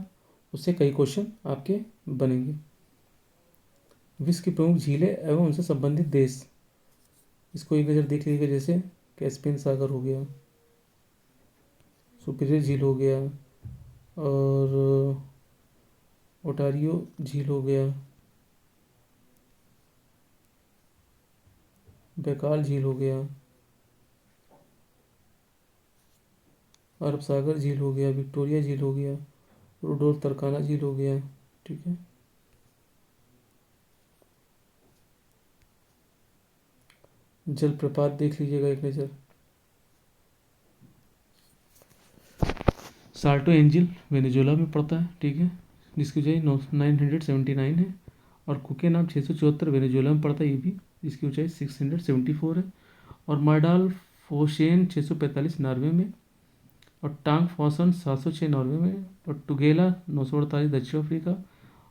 Speaker 1: उससे कई क्वेश्चन आपके बनेंगे। विश्व की प्रमुख झीलें एवं उनसे संबंधित देश, इसको एक नज़र देख लीजिएगा। जैसे कैस्पियन सागर हो गया, सुपीरियर झील हो गया, और ओंटारियो झील हो गया, बैकाल झील हो गया, अरब सागर झील हो गया, विक्टोरिया झील हो गया, रुडोल्फ तरकाना झील हो गया, ठीक है। जलप्रपात देख लीजिएगा एक नज़र। साल्टो एंजिल वेनेजुएला में पड़ता है, ठीक है, जिसकी ऊंचाई 979 है। और कुकेनाम 674 वेनेजुएला में पड़ता है ये भी, जिसकी ऊंचाई 674 है। और मार्डाल फोशेन 645 नॉर्वे में। और टांग फॉसन 706 नॉर्वे में। और टुगेला 948 दक्षिण अफ्रीका।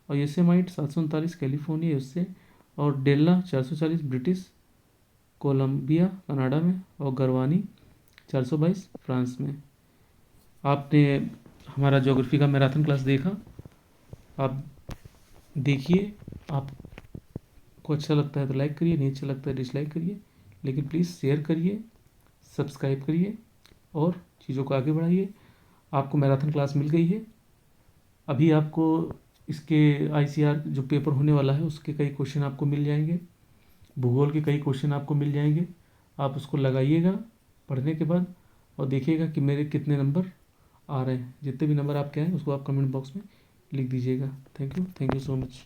Speaker 1: और योसेमाइट 739 कैलिफोर्निया उससे। और डेल्ला 440 ब्रिटिश कोलंबिया कनाडा में। और गरवानी 422 फ्रांस में। आपने हमारा ज्योग्राफी का मैराथन क्लास देखा, आप देखिए, आपको अच्छा लगता है तो लाइक करिए, नहीं अच्छा लगता है डिसलाइक करिए, लेकिन प्लीज़ शेयर करिए, सब्सक्राइब करिए और चीज़ों को आगे बढ़ाइए। आपको मैराथन क्लास मिल गई है। अभी आपको इसके आईसीआर जो पेपर होने वाला है उसके कई क्वेश्चन आपको मिल जाएंगे, भूगोल के कई क्वेश्चन आपको मिल जाएंगे। आप उसको लगाइएगा पढ़ने के बाद और देखिएगा कि मेरे कितने नंबर आ रहे हैं। जितने भी नंबर आपके आए उसको आप कमेंट बॉक्स में लिख दीजिएगा। Thank you so much.